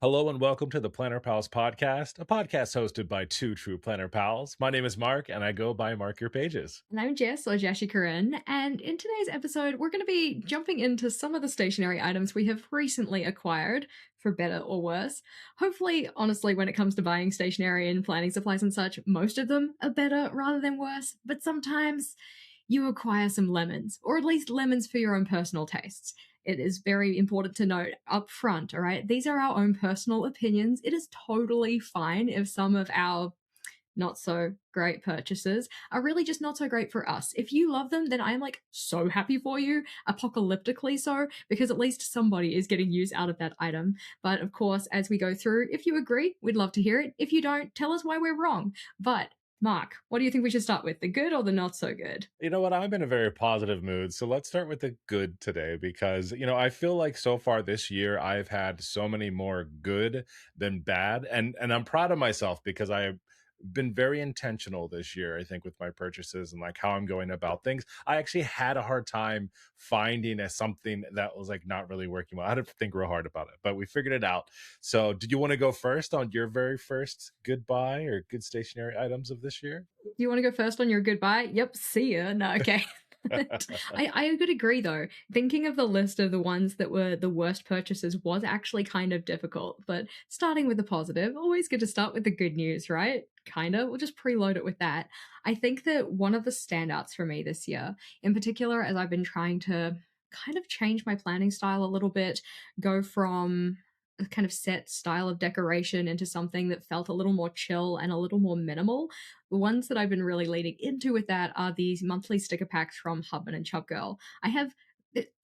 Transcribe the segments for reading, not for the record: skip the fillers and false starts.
Hello and welcome to the Planner Pals podcast, a podcast hosted by two true Planner Pals. My name is Mark and I go by Mark Your Pages. And I'm Jess, or Jashi Corinne, and in today's episode, we're going to be jumping into some of the stationery items we have recently acquired, for better or worse. Hopefully, honestly, when it comes to buying stationery and planning supplies and such, most of them are better rather than worse, but sometimes you acquire some lemons, or at least lemons for your own personal tastes. It is very important to note up front, all right? These are our own personal opinions. It is totally fine if some of our not so great purchases are really just not so great for us. If you love them, then I'm like so happy for you, apocalyptically so, because at least somebody is getting use out of that item. But of course, as we go through, if you agree, we'd love to hear it. If you don't, tell us why we're wrong. But Mark, what do you think we should start with? The good or the not so good? You know what? I'm in a very positive mood. So let's start with the good today because, I feel like so far this year I've had so many more good than bad. And I'm proud of myself because I've been very intentional this year, I think, with my purchases and like how I'm going about things. I actually had a hard time finding something that was like not really working well. I had to think real hard about it, but we figured it out. So, did you want to go first on your very first goodbye or good stationary items of this year? Do you want to go first on your goodbye? Yep, see ya. No, okay. I could agree though. Thinking of the list of the ones that were the worst purchases was actually kind of difficult, but starting with the positive, always good to start with the good news, right? Kind of. We'll just preload it with that. I think that one of the standouts for me this year, in particular, as I've been trying to kind of change my planning style a little bit, go from a kind of set style of decoration into something that felt a little more chill and a little more minimal. The ones that I've been really leading into with that are these monthly sticker packs from Hubman and Chub Girl. I have,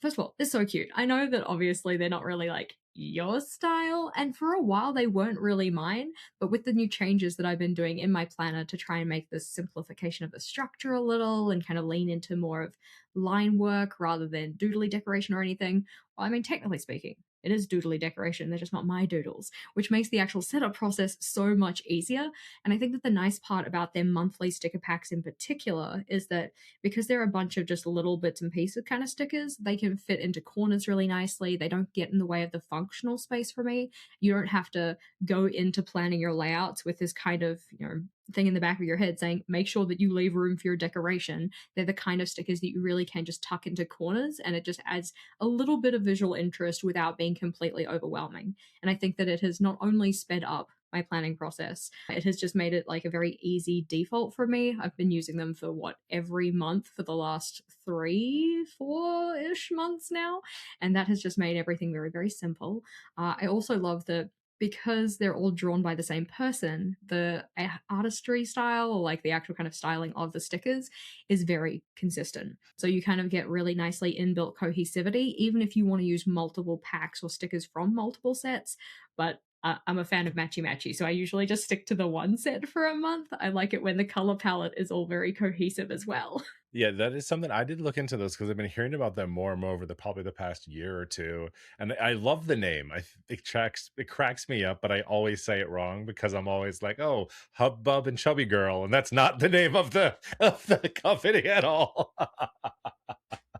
first of all, they're so cute. I know that obviously they're not really like your style, and for a while they weren't really mine, but with the new changes that I've been doing in my planner to try and make this simplification of the structure a little and kind of lean into more of line work rather than doodly decoration or anything, well, I mean, technically speaking, it is doodly decoration, they're just not my doodles, which makes the actual setup process so much easier. And I think that the nice part about their monthly sticker packs in particular is that because they're a bunch of just little bits and pieces kind of stickers, they can fit into corners really nicely. They don't get in the way of the functional space for me. You don't have to go into planning your layouts with this kind of, thing in the back of your head saying, make sure that you leave room for your decoration. They're the kind of stickers that you really can just tuck into corners, and it just adds a little bit of visual interest without being completely overwhelming. And I think that it has not only sped up my planning process, it has just made it like a very easy default for me. I've been using them for every month for the last 3, 4 ish months now. And that has just made everything very, very simple. I also love that because they're all drawn by the same person, the artistry style, or like the actual kind of styling of the stickers, is very consistent. So you kind of get really nicely inbuilt cohesivity, even if you want to use multiple packs or stickers from multiple sets. But I'm a fan of matchy matchy, so I usually just stick to the one set for a month. I like it when the color palette is all very cohesive as well. Yeah, that is something I did look into those because I've been hearing about them more and more over the probably the past year or two. And I love the name. It cracks me up, but I always say it wrong because I'm always like, oh, Hub Bub and Chubby Girl, and that's not the name of the company at all.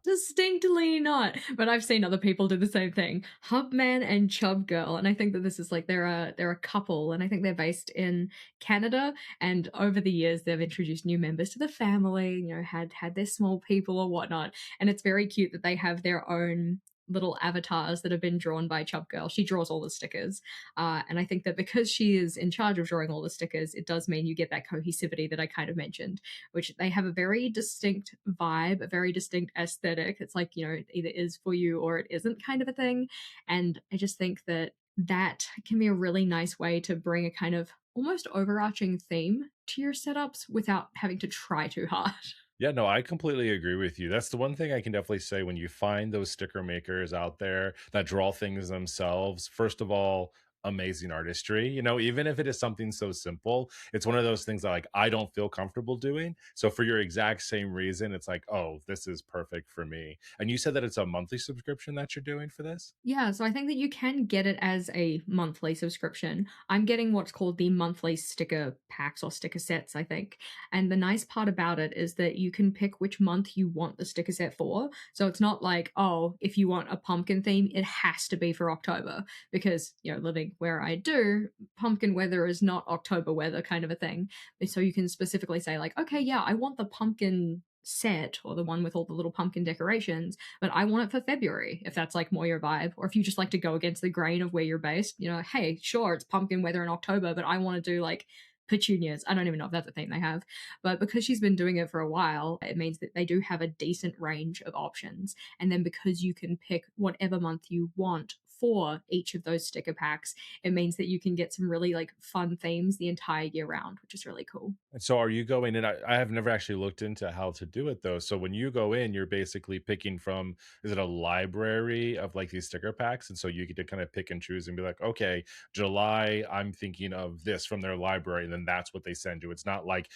Distinctly not. But I've seen other people do the same thing. Hubman and Chub Girl. And I think that this is like they're a couple, and I think they're based in Canada. And over the years they've introduced new members to the family, had their small people or whatnot. And it's very cute that they have their own little avatars that have been drawn by Chub Girl. She draws all the stickers. And I think that because she is in charge of drawing all the stickers, it does mean you get that cohesivity that I kind of mentioned, which they have a very distinct vibe, a very distinct aesthetic. It's like, it either is for you or it isn't kind of a thing. And I just think that that can be a really nice way to bring a kind of almost overarching theme to your setups without having to try too hard. Yeah, no, I completely agree with you. That's the one thing I can definitely say when you find those sticker makers out there that draw things themselves. First of all, amazing artistry. Even if it is something so simple, it's one of those things that like I don't feel comfortable doing. So for your exact same reason, it's like, oh, this is perfect for me. And you said that it's a monthly subscription that you're doing for this? Yeah, so I think that you can get it as a monthly subscription. I'm getting what's called the monthly sticker packs or sticker sets, I think. And the nice part about it is that you can pick which month you want the sticker set for. So it's not like, oh, if you want a pumpkin theme, it has to be for October. Because, living where I do, pumpkin weather is not October weather kind of a thing. So you can specifically say, like, okay, yeah, I want the pumpkin set or the one with all the little pumpkin decorations, but I want it for February if that's like more your vibe. Or if you just like to go against the grain of where you're based, hey, sure, it's pumpkin weather in October, but I want to do like petunias. I don't even know if that's a thing they have. But because she's been doing it for a while, it means that they do have a decent range of options. And then because you can pick whatever month you want for each of those sticker packs, it means that you can get some really like fun themes the entire year round, which is really cool. And so are you going in I have never actually looked into how to do it though. So when you go in, you're basically picking from is it a library of like these sticker packs? And so you get to kind of pick and choose and be like, okay, July, I'm thinking of this from their library, and then that's what they send you. It's not like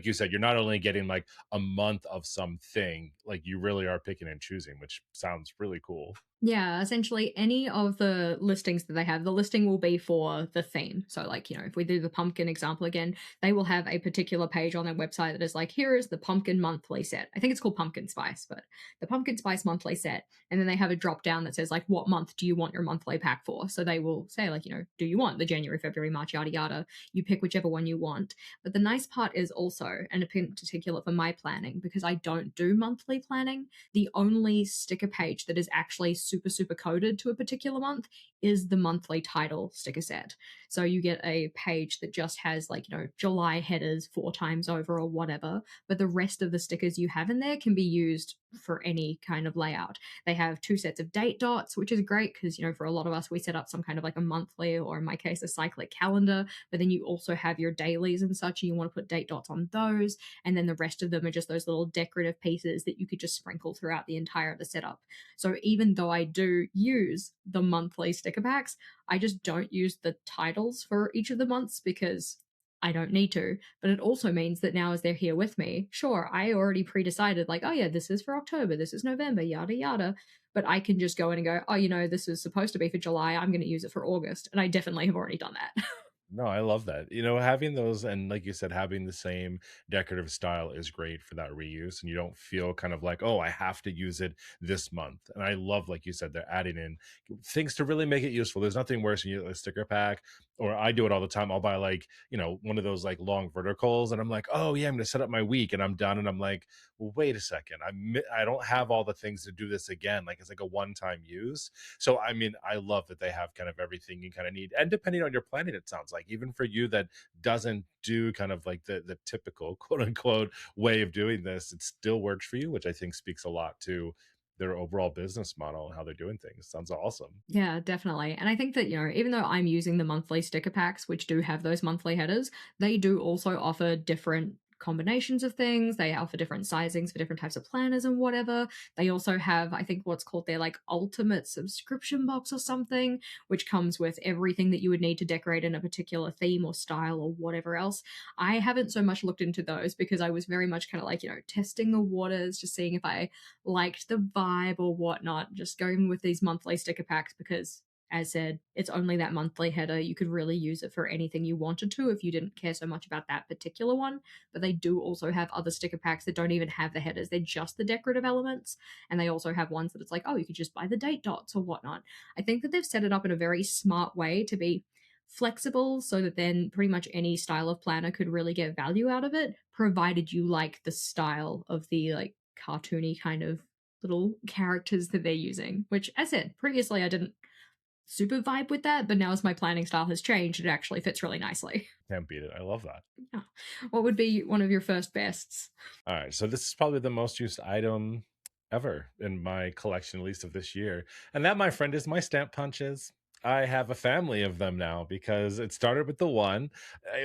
you said, you're not only getting like a month of something, like you really are picking and choosing, which sounds really cool. Yeah, essentially any of the listings that they have, the listing will be for the theme. So, like, if we do the pumpkin example again, they will have a particular page on their website that is like, here is the pumpkin monthly set. I think it's called Pumpkin Spice, but the Pumpkin Spice monthly set. And then they have a drop down that says, like, what month do you want your monthly pack for? So they will say, like, do you want the January, February, March, yada, yada? You pick whichever one you want. But the nice part is also, and in particular for my planning, because I don't do monthly planning, the only sticker page that is actually super, super coded to a particular month is the monthly title sticker set. So you get a page that just has like, July headers 4 times over or whatever, but the rest of the stickers you have in there can be used for any kind of layout. They have 2 sets of date dots, which is great because, for a lot of us, we set up some kind of like a monthly or in my case, a cyclic calendar, but then you also have your dailies and such, and you want to put date dots on those. And then the rest of them are just those little decorative pieces that you could just sprinkle throughout the entire of the setup. So even though I do use the monthly sticker packs, I just don't use the titles for each of the months because I don't need to. But it also means that now as they're here with me, sure, I already pre-decided like, oh yeah, this is for October, this is November, yada yada. But I can just go in and go, oh, this is supposed to be for July. I'm going to use it for August. And I definitely have already done that. No, I love that. Having those and like you said, having the same decorative style is great for that reuse. And you don't feel kind of like, oh, I have to use it this month. And I love, like you said, they're adding in things to really make it useful. There's nothing worse than you a sticker pack, or I do it all the time. I'll buy like, one of those like long verticals, and I'm like, oh yeah, I'm gonna set up my week and I'm done. And I'm like, well, wait a second. I don't have all the things to do this again. Like it's like a one-time use. So I mean, I love that they have kind of everything you kind of need. And depending on your planning, it sounds like even for you that doesn't do kind of like the typical quote unquote way of doing this, it still works for you, which I think speaks a lot to their overall business model and how they're doing things. Sounds awesome. Yeah, definitely. And I think that, even though I'm using the monthly sticker packs, which do have those monthly headers, they do also offer different combinations of things. They offer different sizings for different types of planners and whatever. They also have, I think, what's called their like ultimate subscription box or something, which comes with everything that you would need to decorate in a particular theme or style or whatever else. I haven't so much looked into those because I was very much kind of like, testing the waters, just seeing if I liked the vibe or whatnot, just going with these monthly sticker packs because, as said, it's only that monthly header. You could really use it for anything you wanted to if you didn't care so much about that particular one. But they do also have other sticker packs that don't even have the headers, they're just the decorative elements. And they also have ones that it's like, oh, you could just buy the date dots or whatnot. I think that they've set it up in a very smart way to be flexible so that then pretty much any style of planner could really get value out of it, provided you like the style of the like cartoony kind of little characters that they're using. Which, as I said, previously I didn't super vibe with that, but now as my planning style has changed, it actually fits really nicely. Can't beat it. I love that. Yeah. What would be one of your first bests? All right. So this is probably the most used item ever in my collection, at least of this year. And that, my friend, is my stamp punches. I have a family of them now because it started with the one.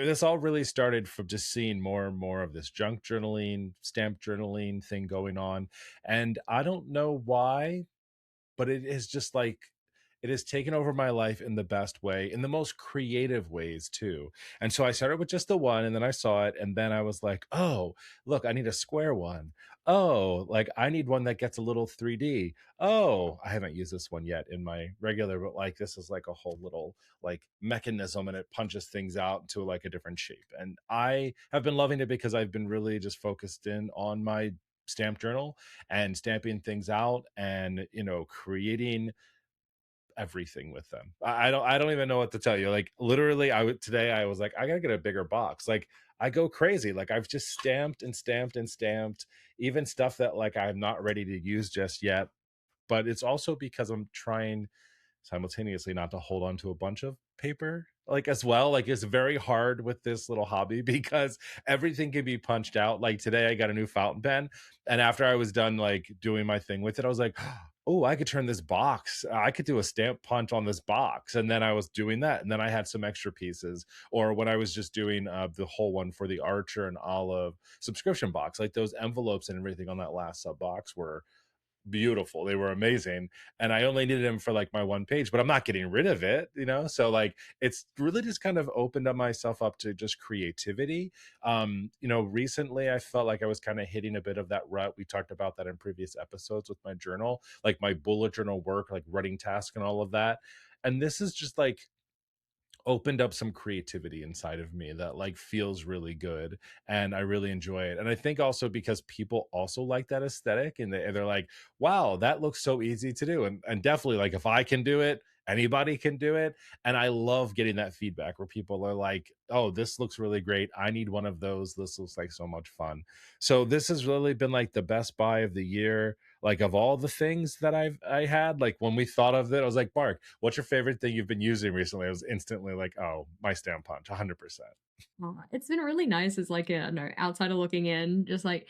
This all really started from just seeing more and more of this junk journaling, stamp journaling thing going on. And I don't know why, but it is just like it has taken over my life in the best way, in the most creative ways too. And so I started with just the one, and then I saw it, and then I was like, oh, look, I need a square one. Oh, like I need one that gets a little 3D. Oh, I haven't used this one yet in my regular, but like this is like a whole little like mechanism, and it punches things out into like a different shape. And I have been loving it because I've been really just focused in on my stamp journal and stamping things out and creating everything with them. I don't even know what to tell you. Like literally, I would today I was like, I gotta get a bigger box. Like I go crazy. Like I've just stamped and stamped and stamped, even stuff that like I'm not ready to use just yet. But it's also because I'm trying simultaneously not to hold on to a bunch of paper like as well. Like it's very hard with this little hobby because everything can be punched out. Like today I got a new fountain pen, and after I was done like doing my thing with it, I was like, oh, I could turn this box, I could do a stamp punch on this box. And then I was doing that, and then I had some extra pieces. Or when I was just doing the whole one for the Archer and Olive subscription box, like those envelopes and everything on that last sub box were beautiful. They were amazing. And I only needed them for like my one page, but I'm not getting rid of it, you know? So like it's really just kind of opened up myself up to just creativity. Recently I felt like I was kind of hitting a bit of that rut. We talked about that in previous episodes with my journal, like my bullet journal work, like writing task and all of that. And this is just like opened up some creativity inside of me that like feels really good, and I really enjoy it. And I think also because people also like that aesthetic, and they're like, wow, that looks so easy to do. And definitely like if I can do it, anybody can do it. And I love getting that feedback where people are like, oh, this looks really great, I need one of those, this looks like so much fun. So this has really been like the best buy of the year, like of all the things that I had. Like when we thought of it, I was like, Mark, what's your favorite thing you've been using recently? I was instantly like, oh, my stamp punch, 100%. Aw, it's been really nice as like a no outsider looking in, just like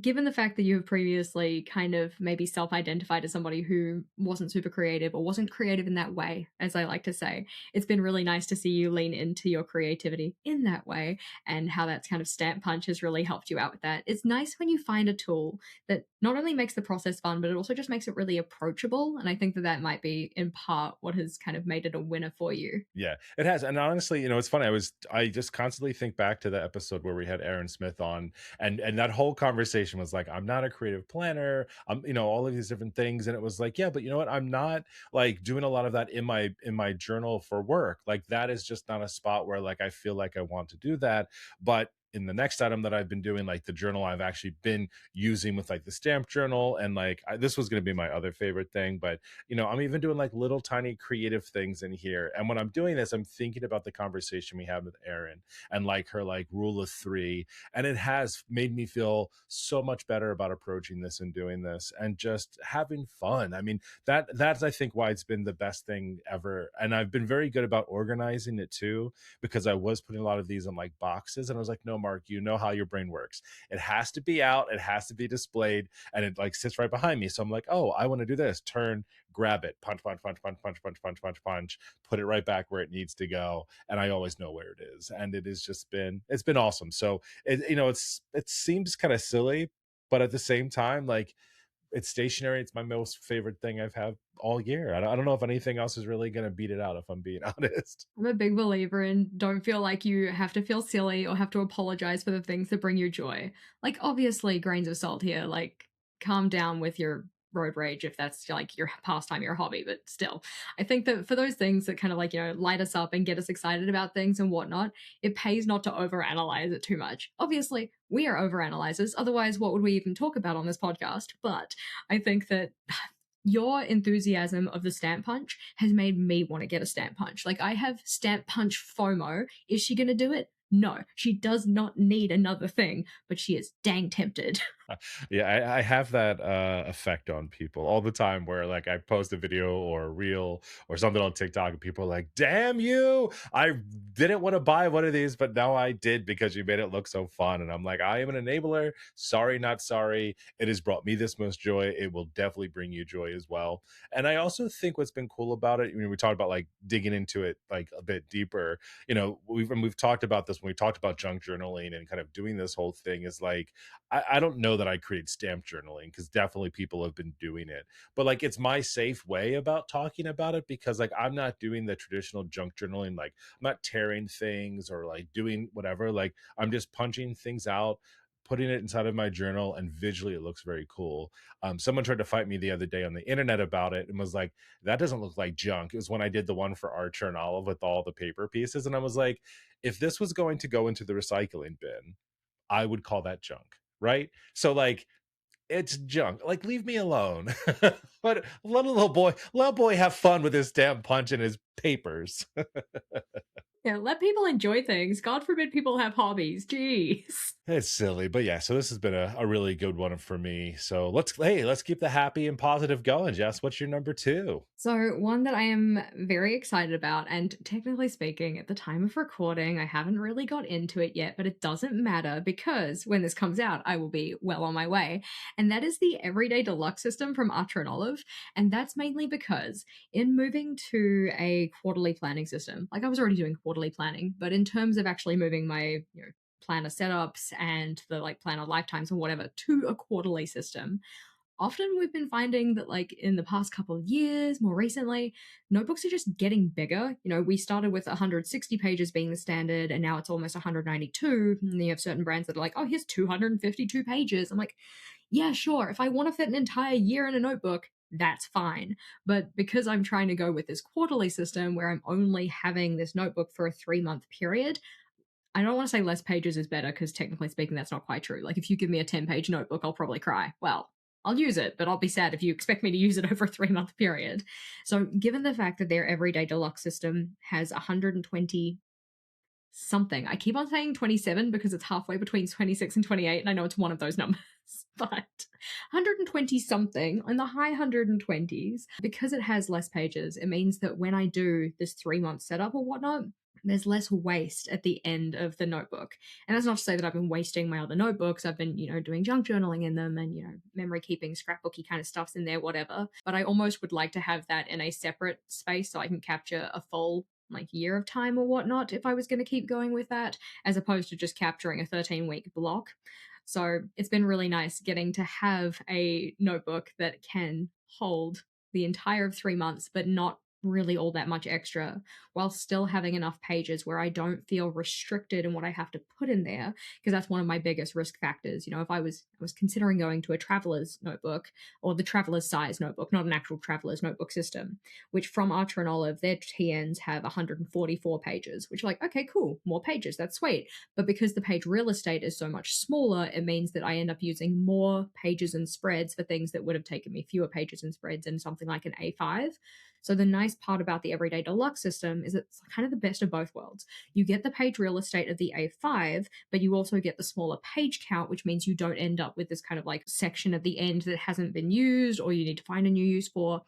given the fact that you have previously kind of maybe self-identified as somebody who wasn't super creative or wasn't creative in that way, as I like to say, it's been really nice to see you lean into your creativity in that way and how that's kind of stamp punch has really helped you out with that. It's nice when you find a tool that not only makes the process fun, but it also just makes it really approachable. And I think that that might be in part what has kind of made it a winner for you. Yeah, it has. And honestly, it's funny. I just constantly think back to the episode where we had Aaron Smith on, and that whole conversation was like, I'm not a creative planner. All of these different things. And it was like, yeah, but you know what? I'm not like doing a lot of that in my journal for work. Like that is just not a spot where like I feel like I want to do that. But in the next item that I've been doing, like the journal I've actually been using with like the stamp journal, and like this was going to be my other favorite thing, but I'm even doing like little tiny creative things in here. And when I'm doing this, I'm thinking about the conversation we had with Erin and like her like rule of three. And it has made me feel so much better about approaching this and doing this and just having fun. I mean, that's I think why it's been the best thing ever. And I've been very good about organizing it too, because I was putting a lot of these in like boxes, and I was like, no, Mark, you know how your brain works. It has to be out, it has to be displayed, and it like sits right behind me. So I'm like, oh, I want to do this. Turn, grab it, punch, punch, punch, punch, punch, punch, punch, punch, punch, put it right back where it needs to go, and I always know where it is. And it has just been awesome. So it seems kind of silly, but at the same time, like it's stationary. It's my most favorite thing I've had all year. I don't know if anything else is really going to beat it out, if I'm being honest. I'm a big believer in don't feel like you have to feel silly or have to apologize for the things that bring you joy. Like, obviously, grains of salt here. Like, calm down with your road rage if that's like your pastime, your hobby. But still, I think that for those things that kind of like, light us up and get us excited about things and whatnot, it pays not to overanalyze it too much. Obviously, we are overanalyzers. Otherwise, what would we even talk about on this podcast? But I think that your enthusiasm of the stamp punch has made me want to get a stamp punch. Like I have stamp punch FOMO. Is she going to do it? No, she does not need another thing, but she is dang tempted. Yeah, I have that effect on people all the time where like I post a video or a reel or something on TikTok, and people are like, damn you, I didn't want to buy one of these, but now I did because you made it look so fun. And I'm like, I am an enabler. Sorry, not sorry. It has brought me this much joy. It will definitely bring you joy as well. And I also think what's been cool about it, we talked about like digging into it like a bit deeper. We've talked about this when we talked about junk journaling and kind of doing this whole thing, is like I don't know that I create stamp journaling, because definitely people have been doing it, but like it's my safe way about talking about it, because like I'm not doing the traditional junk journaling. Like I'm not tearing things or like doing whatever. Like I'm just punching things out, putting it inside of my journal, and visually it looks very cool. Someone tried to fight me the other day on the internet about it and was like, that doesn't look like junk. It was when I did the one for Archer and Olive with all the paper pieces, and I was like, if this was going to go into the recycling bin, I would call that junk, right? So like it's junk. Like, leave me alone. But let a boy have fun with his damn punch and his papers. Yeah, let people enjoy things. God forbid people have hobbies. Jeez. It's silly, but yeah, so this has been a really good one for me. So let's keep the happy and positive going, Jess. What's your number 2? So, one that I am very excited about, and technically speaking, at the time of recording, I haven't really got into it yet, but it doesn't matter because when this comes out, I will be well on my way. And that is the Everyday Deluxe system from Archer and Olive. And that's mainly because in moving to a quarterly planning system, like I was already doing quarterly planning, but in terms of actually moving my, planner setups and the like planner lifetimes or whatever to a quarterly system, often we've been finding that like in the past couple of years, more recently, notebooks are just getting bigger. We started with 160 pages being the standard, and now it's almost 192. And you have certain brands that are like, oh, here's 252 pages. I'm like, yeah, sure, if I want to fit an entire year in a notebook, that's fine. But because I'm trying to go with this quarterly system where I'm only having this notebook for a 3-month period, I don't want to say less pages is better because technically speaking, that's not quite true. Like, if you give me a 10-page notebook, I'll probably cry. Well, I'll use it, but I'll be sad if you expect me to use it over a 3-month period. So, given the fact that their Everyday Deluxe system has 120 something, I keep on saying 27 because it's halfway between 26 and 28, and I know it's one of those numbers, but 120 something in the high 120s, because it has less pages, it means that when I do this 3-month setup or whatnot, there's less waste at the end of the notebook. And that's not to say that I've been wasting my other notebooks. I've been, doing junk journaling in them and, memory keeping, scrapbooky kind of stuff's in there, whatever. But I almost would like to have that in a separate space so I can capture a full like year of time or whatnot if I was going to keep going with that, as opposed to just capturing a 13-week block. So it's been really nice getting to have a notebook that can hold the entire of 3 months, but not really all that much extra, while still having enough pages where I don't feel restricted in what I have to put in there, because that's one of my biggest risk factors. If I was considering going to a traveler's notebook, or the traveler's size notebook, not an actual traveler's notebook system, which from Archer and Olive, their TNs have 144 pages, which are like, okay, cool, more pages, that's sweet. But because the page real estate is so much smaller, it means that I end up using more pages and spreads for things that would have taken me fewer pages and spreads in something like an A5. So the nice part about the Everyday Deluxe system is it's kind of the best of both worlds. You get the page real estate of the A5, but you also get the smaller page count, which means you don't end up with this kind of like section at the end that hasn't been used or you need to find a new use for.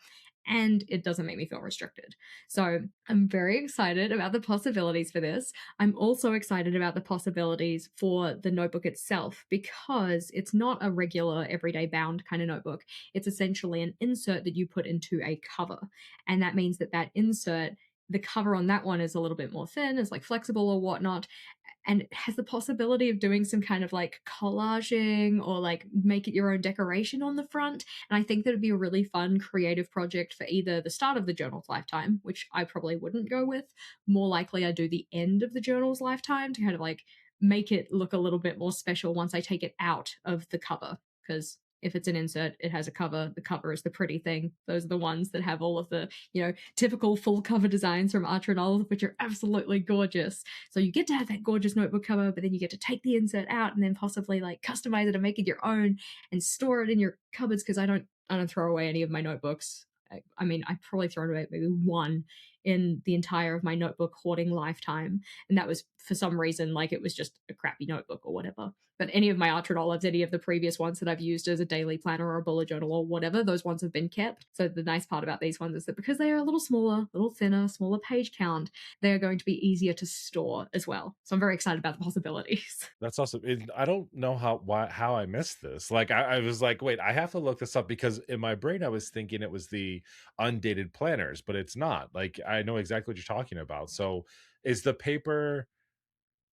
And it doesn't make me feel restricted. So I'm very excited about the possibilities for this. I'm also excited about the possibilities for the notebook itself because it's not a regular everyday bound kind of notebook. It's essentially an insert that you put into a cover. And that means that insert, the cover on that one is a little bit more thin, is like flexible or whatnot, and it has the possibility of doing some kind of like collaging or like make it your own decoration on the front. And I think that would be a really fun creative project for either the start of the journal's lifetime, which I probably wouldn't go with. More likely, I do the end of the journal's lifetime to kind of like make it look a little bit more special once I take it out of the cover. Because if it's an insert, it has a cover. The cover is the pretty thing. Those are the ones that have all of the, typical full cover designs from Archer and Olive, which are absolutely gorgeous. So you get to have that gorgeous notebook cover, but then you get to take the insert out and then possibly like customize it and make it your own and store it in your cupboards. Because I don't throw away any of my notebooks. I mean, I probably thrown away maybe one in the entire of my notebook hoarding lifetime, and that was for some reason like it was just a crappy notebook or whatever. But any of my Archer Olives, any of the previous ones that I've used as a daily planner or a bullet journal or whatever, those ones have been kept. So the nice part about these ones is that because they are a little smaller, a little thinner, smaller page count, they are going to be easier to store as well. So I'm very excited about the possibilities. That's awesome. I don't know how I missed this. Like I was like, wait, I have to look this up because in my brain I was thinking it was the undated planners, but it's not. Like I know exactly what you're talking about. So is the paper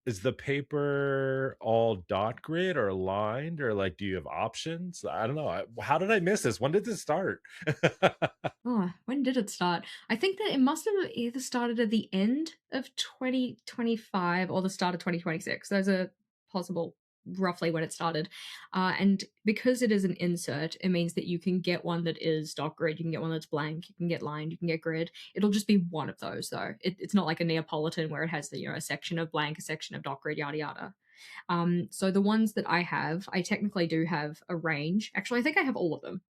is the paper all dot grid or lined or like do you have options? I don't know. How did I miss this? When did this start? Oh, when did it start? I think that it must have either started at the end of 2025 or the start of 2026. Those are possible roughly when it started. And because it is an insert, it means that you can get one that is dot grid, you can get one that's blank, you can get lined, you can get grid. It'll just be one of those though. It's not like a Neapolitan where it has a section of blank, a section of dot grid, yada yada. So the ones that I have, I technically do have a range. Actually, I think I have all of them.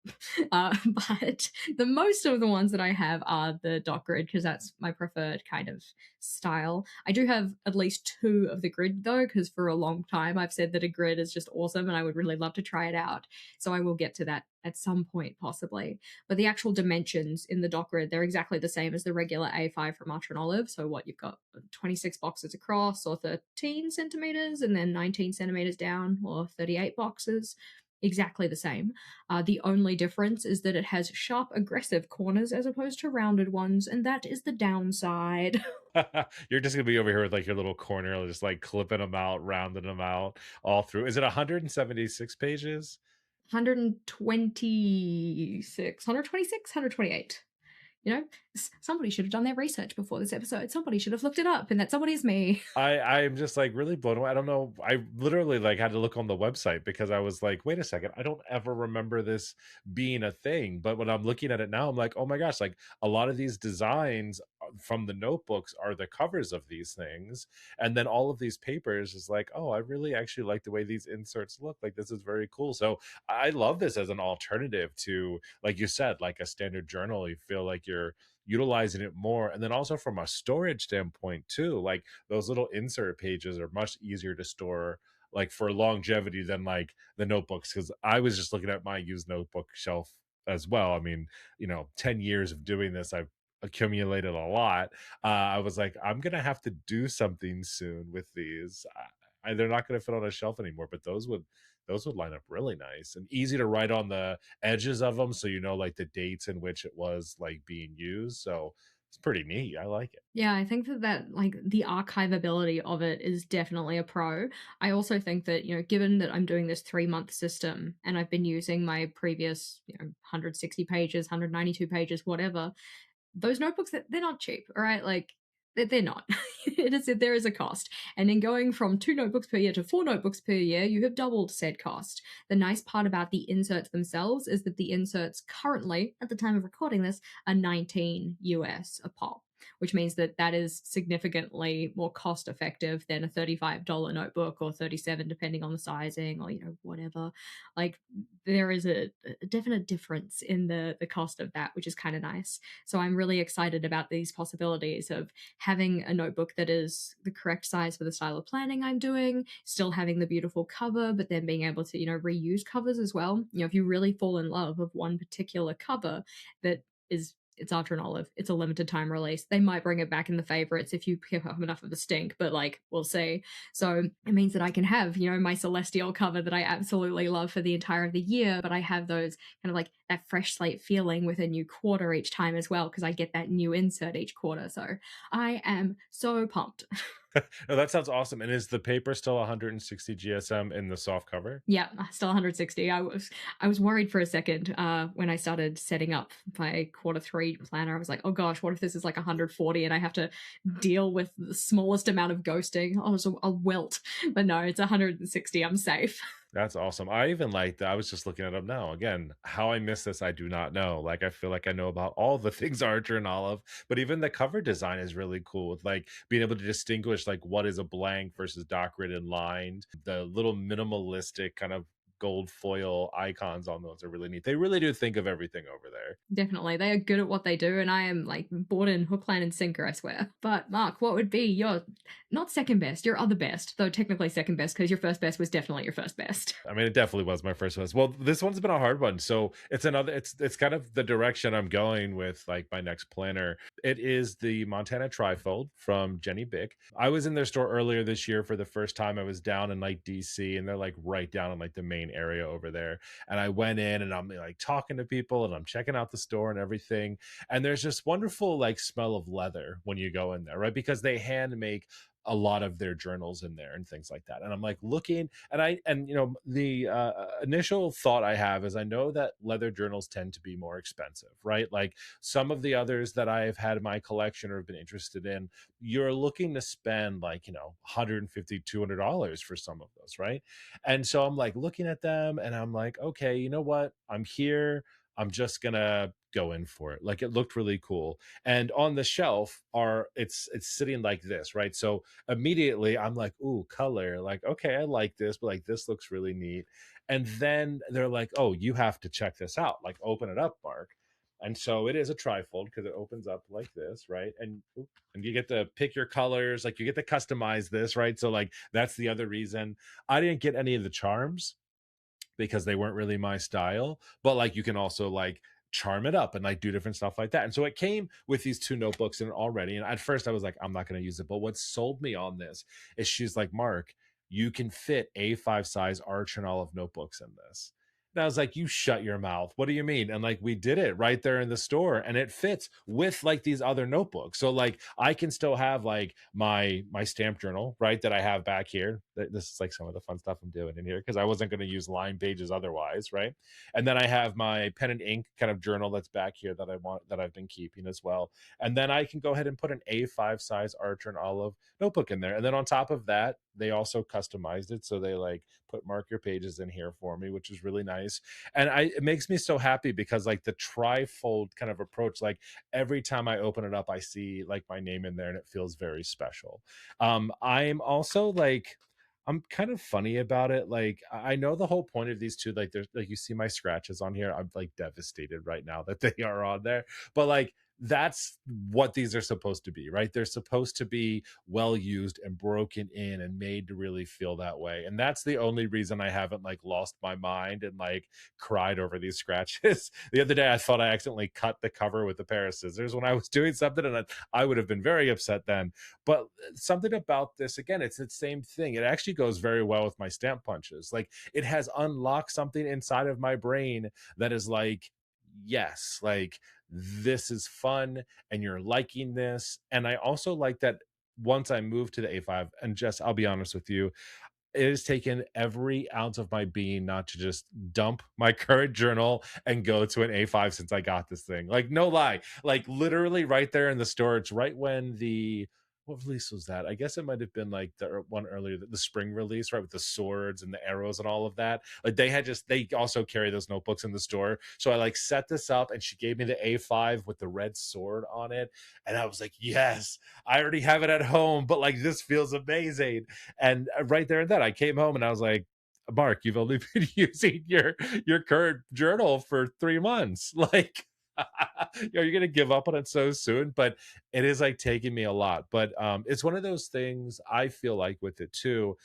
But the most of the ones that I have are the dot grid because that's my preferred kind of style. I do have at least two of the grid though, because for a long time I've said that a grid is just awesome and I would really love to try it out. So I will get to that at some point, possibly. But the actual dimensions in the dot grid, they're exactly the same as the regular A5 from Ultra and Olive. So what you've got 26 boxes across or 13 centimeters and then 19 centimeters down or 38 boxes, exactly the same. The only difference is that it has sharp, aggressive corners as opposed to rounded ones, and that is the downside. You're just gonna be over here with like your little corner, just like clipping them out, rounding them out all through. Is it 176 pages? 126, 126, 128. You know, somebody should have done their research before this episode. Somebody should have looked it up, and that somebody is me. I'm just like really blown away. I don't know. I literally like had to look on the website because I was like, wait a second, I don't ever remember this being a thing. But when I'm looking at it now, I'm like, oh my gosh, like a lot of these designs from the notebooks are the covers of these things. And then all of these papers is like, oh, I really actually like the way these inserts look. Like this is very cool. So I love this as an alternative to, like you said, like a standard journal. You feel like you're utilizing it more. And then also from a storage standpoint too, like those little insert pages are much easier to store like for longevity than like the notebooks. Cause I was just looking at my used notebook shelf as well. I mean, 10 years of doing this, I've accumulated a lot. I was like, I'm gonna have to do something soon with these. They're not gonna fit on a shelf anymore, but those would line up really nice and easy to write on the edges of them, so like the dates in which it was like being used. So it's pretty neat. I like it. Yeah, I think that like the archivability of it is definitely a pro. I also think that, given that I'm doing this 3-month system and I've been using my previous, 160 pages, 192 pages, whatever, those notebooks, they're not cheap, all right? Like they're not. There is a cost, and in going from 2 notebooks per year to 4 notebooks per year, you have doubled said cost. The nice part about the inserts themselves is that the inserts currently, at the time of recording this, are 19 US a pop, which means that that is significantly more cost effective than a $35 notebook or 37 depending on the sizing or whatever. Like there is a definite difference in the cost of that, which is kind of nice. So I'm really excited about these possibilities of having a notebook that is the correct size for the style of planning I'm doing, still having the beautiful cover, but then being able to, reuse covers as well. If you really fall in love with one particular cover that is it's Ultra and Olive. It's a limited time release. They might bring it back in the favorites if you pick up enough of a stink, but like we'll see. So it means that I can have, my celestial cover that I absolutely love for the entire of the year, but I have those kind of like that fresh slate feeling with a new quarter each time as well, because I get that new insert each quarter. So I am so pumped. No, that sounds awesome. And is the paper still 160 GSM in the soft cover? Yeah, still 160. I was worried for a second when I started setting up my quarter 3 planner. I was like, oh gosh, what if this is like 140 and I have to deal with the smallest amount of ghosting? Oh, so I'll wilt. But no, it's 160. I'm safe. That's awesome. I even like that. I was just looking at them now. Again, how I missed this, I do not know. Like, I feel like I know about all the things Archer and Olive, but even the cover design is really cool with like being able to distinguish like what is a blank versus dock written lined. The little minimalistic kind of gold foil icons on those are really neat. They really do think of everything over there. Definitely. They are good at what they do, and I am like bought in hook, line, and sinker, I swear. But Mark, what would be your not second best, your other best, though technically second best, because your first best was definitely your first best. I mean, it definitely was my first one. Well, this one's been a hard one. So it's kind of the direction I'm going with like my next planner. It is the Montana Trifold from Jenny Bick. I was in their store earlier this year for the first time. I was down in like DC, and they're like right down in like the main area over there. And I went in and I'm like talking to people and I'm checking out the store and everything. And there's this wonderful like smell of leather when you go in there, right? Because they hand make a lot of their journals in there and things like that. And I'm like looking, and the initial thought I have is I know that leather journals tend to be more expensive, right? Like some of the others that I've had in my collection or have been interested in, you're looking to spend like, 150, $200 for some of those, right? And so I'm like looking at them and I'm like, okay, you know what? I'm here. I'm just gonna go in for it. Like it looked really cool. And on the shelf are it's sitting like this, right? So immediately I'm like, ooh, color. Like, okay, I like this, but like this looks really neat. And then they're like, oh, you have to check this out. Like, open it up, Mark. And so it is a trifold because it opens up like this, right? And you get to pick your colors, like you get to customize this, right? So like that's the other reason I didn't get any of the charms because they weren't really my style. But like you can also like charm it up and like do different stuff like that. And so it came with these two notebooks in it already. And at first I was like, I'm not going to use it. But what sold me on this is she's like, Mark, you can fit A5 size arch and olive notebooks in this. And I was like, you shut your mouth. What do you mean? And like we did it right there in the store and it fits with like these other notebooks. So like I can still have like my stamp journal, right? That I have back here. This is like some of the fun stuff I'm doing in here because I wasn't going to use line pages otherwise, right? And then I have my pen and ink kind of journal that's back here that I want that I've been keeping as well. And then I can go ahead and put an A5 size Archer and Olive notebook in there. And then on top of that, they also customized it. So they like put marker pages in here for me, which is really nice. And it makes me so happy because like the trifold kind of approach, like every time I open it up, I see like my name in there and it feels very special. I'm also like, I'm kind of funny about it. Like I know the whole point of these two, like there's like you see my scratches on here. I'm like devastated right now that they are on there. But like that's what these are supposed to be, right? They're supposed to be well used and broken in and made to really feel that way. And that's the only reason I haven't like lost my mind and like cried over these scratches. The other day I thought I accidentally cut the cover with a pair of scissors when I was doing something and I would have been very upset then. But something about this, again, it's the same thing. It actually goes very well with my stamp punches. Like it has unlocked something inside of my brain that is like, yes, like this is fun and you're liking this. And I also like that once I moved to the A5, and just I'll be honest with you, it has taken every ounce of my being not to just dump my current journal and go to an A5 since I got this thing. Like, no lie. Like, literally right there in the storage, right when the what release was that? I guess it might have been like the one earlier, the spring release, right? With the swords and the arrows and all of that. Like, they also carry those notebooks in the store. So I like set this up and she gave me the A5 with the red sword on it. And I was like, yes, I already have it at home, but like, this feels amazing. And right there and then I came home and I was like, Mark, you've only been using your current journal for 3 months. Like, are you going to give up on it so soon? But it is like taking me a lot. But it's one of those things I feel like with it too.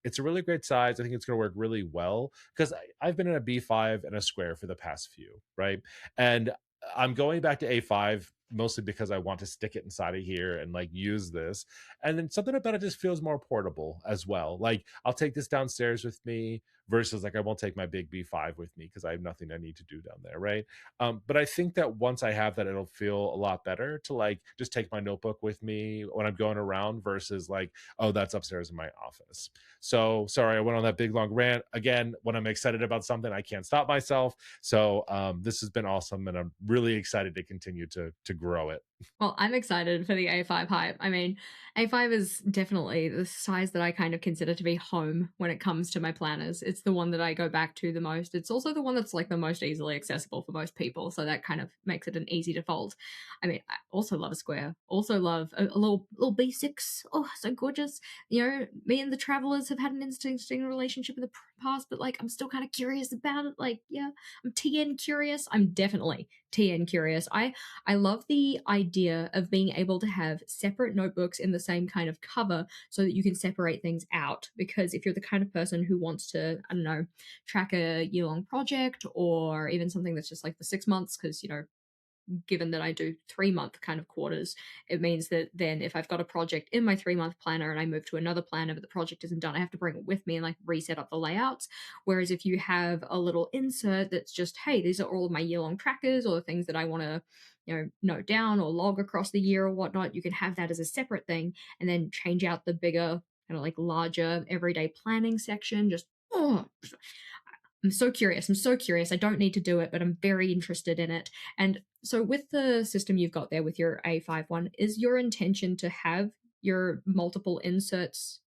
It's a really great size. I think it's going to work really well because I've been in a B5 and a square for the past few, right? And I'm going back to A5 mostly because I want to stick it inside of here and like use this. And then something about it just feels more portable as well. Like I'll take this downstairs with me versus like I won't take my big B5 with me because I have nothing I need to do down there, right? But I think that once I have that, it'll feel a lot better to like just take my notebook with me when I'm going around versus like, oh, that's upstairs in my office. So sorry, I went on that big long rant. Again, when I'm excited about something, I can't stop myself. So this has been awesome, and I'm really excited to continue to grow it. Well, I'm excited for the A5 hype. I mean, A5 is definitely the size that I kind of consider to be home when it comes to my planners. It's the one that I go back to the most. It's also the one that's like the most easily accessible for most people, so that kind of makes it an easy default. I mean, I also love a square. Also love a little B6. Oh, so gorgeous. You know, me and the travelers have had an interesting relationship in the past, but like I'm still kind of curious about it. Like, yeah, I'm TN curious. I'm definitely TN curious. I love the idea of being able to have separate notebooks in the same kind of cover so that you can separate things out. Because if you're the kind of person who wants to, I don't know, track a year long project or even something that's just like the 6 months, because, you know, given that I do 3 month kind of quarters, it means that then if I've got a project in my 3 month planner and I move to another planner, but the project isn't done, I have to bring it with me and like reset up the layouts. Whereas if you have a little insert that's just, hey, these are all of my year long trackers or the things that I want to, you know, note down or log across the year or whatnot, you can have that as a separate thing and then change out the bigger, kind of like larger everyday planning section. Just, oh, I'm so curious. I'm so curious. I don't need to do it, but I'm very interested in it. And so, with the system you've got there with your A5 one, is your intention to have your multiple inserts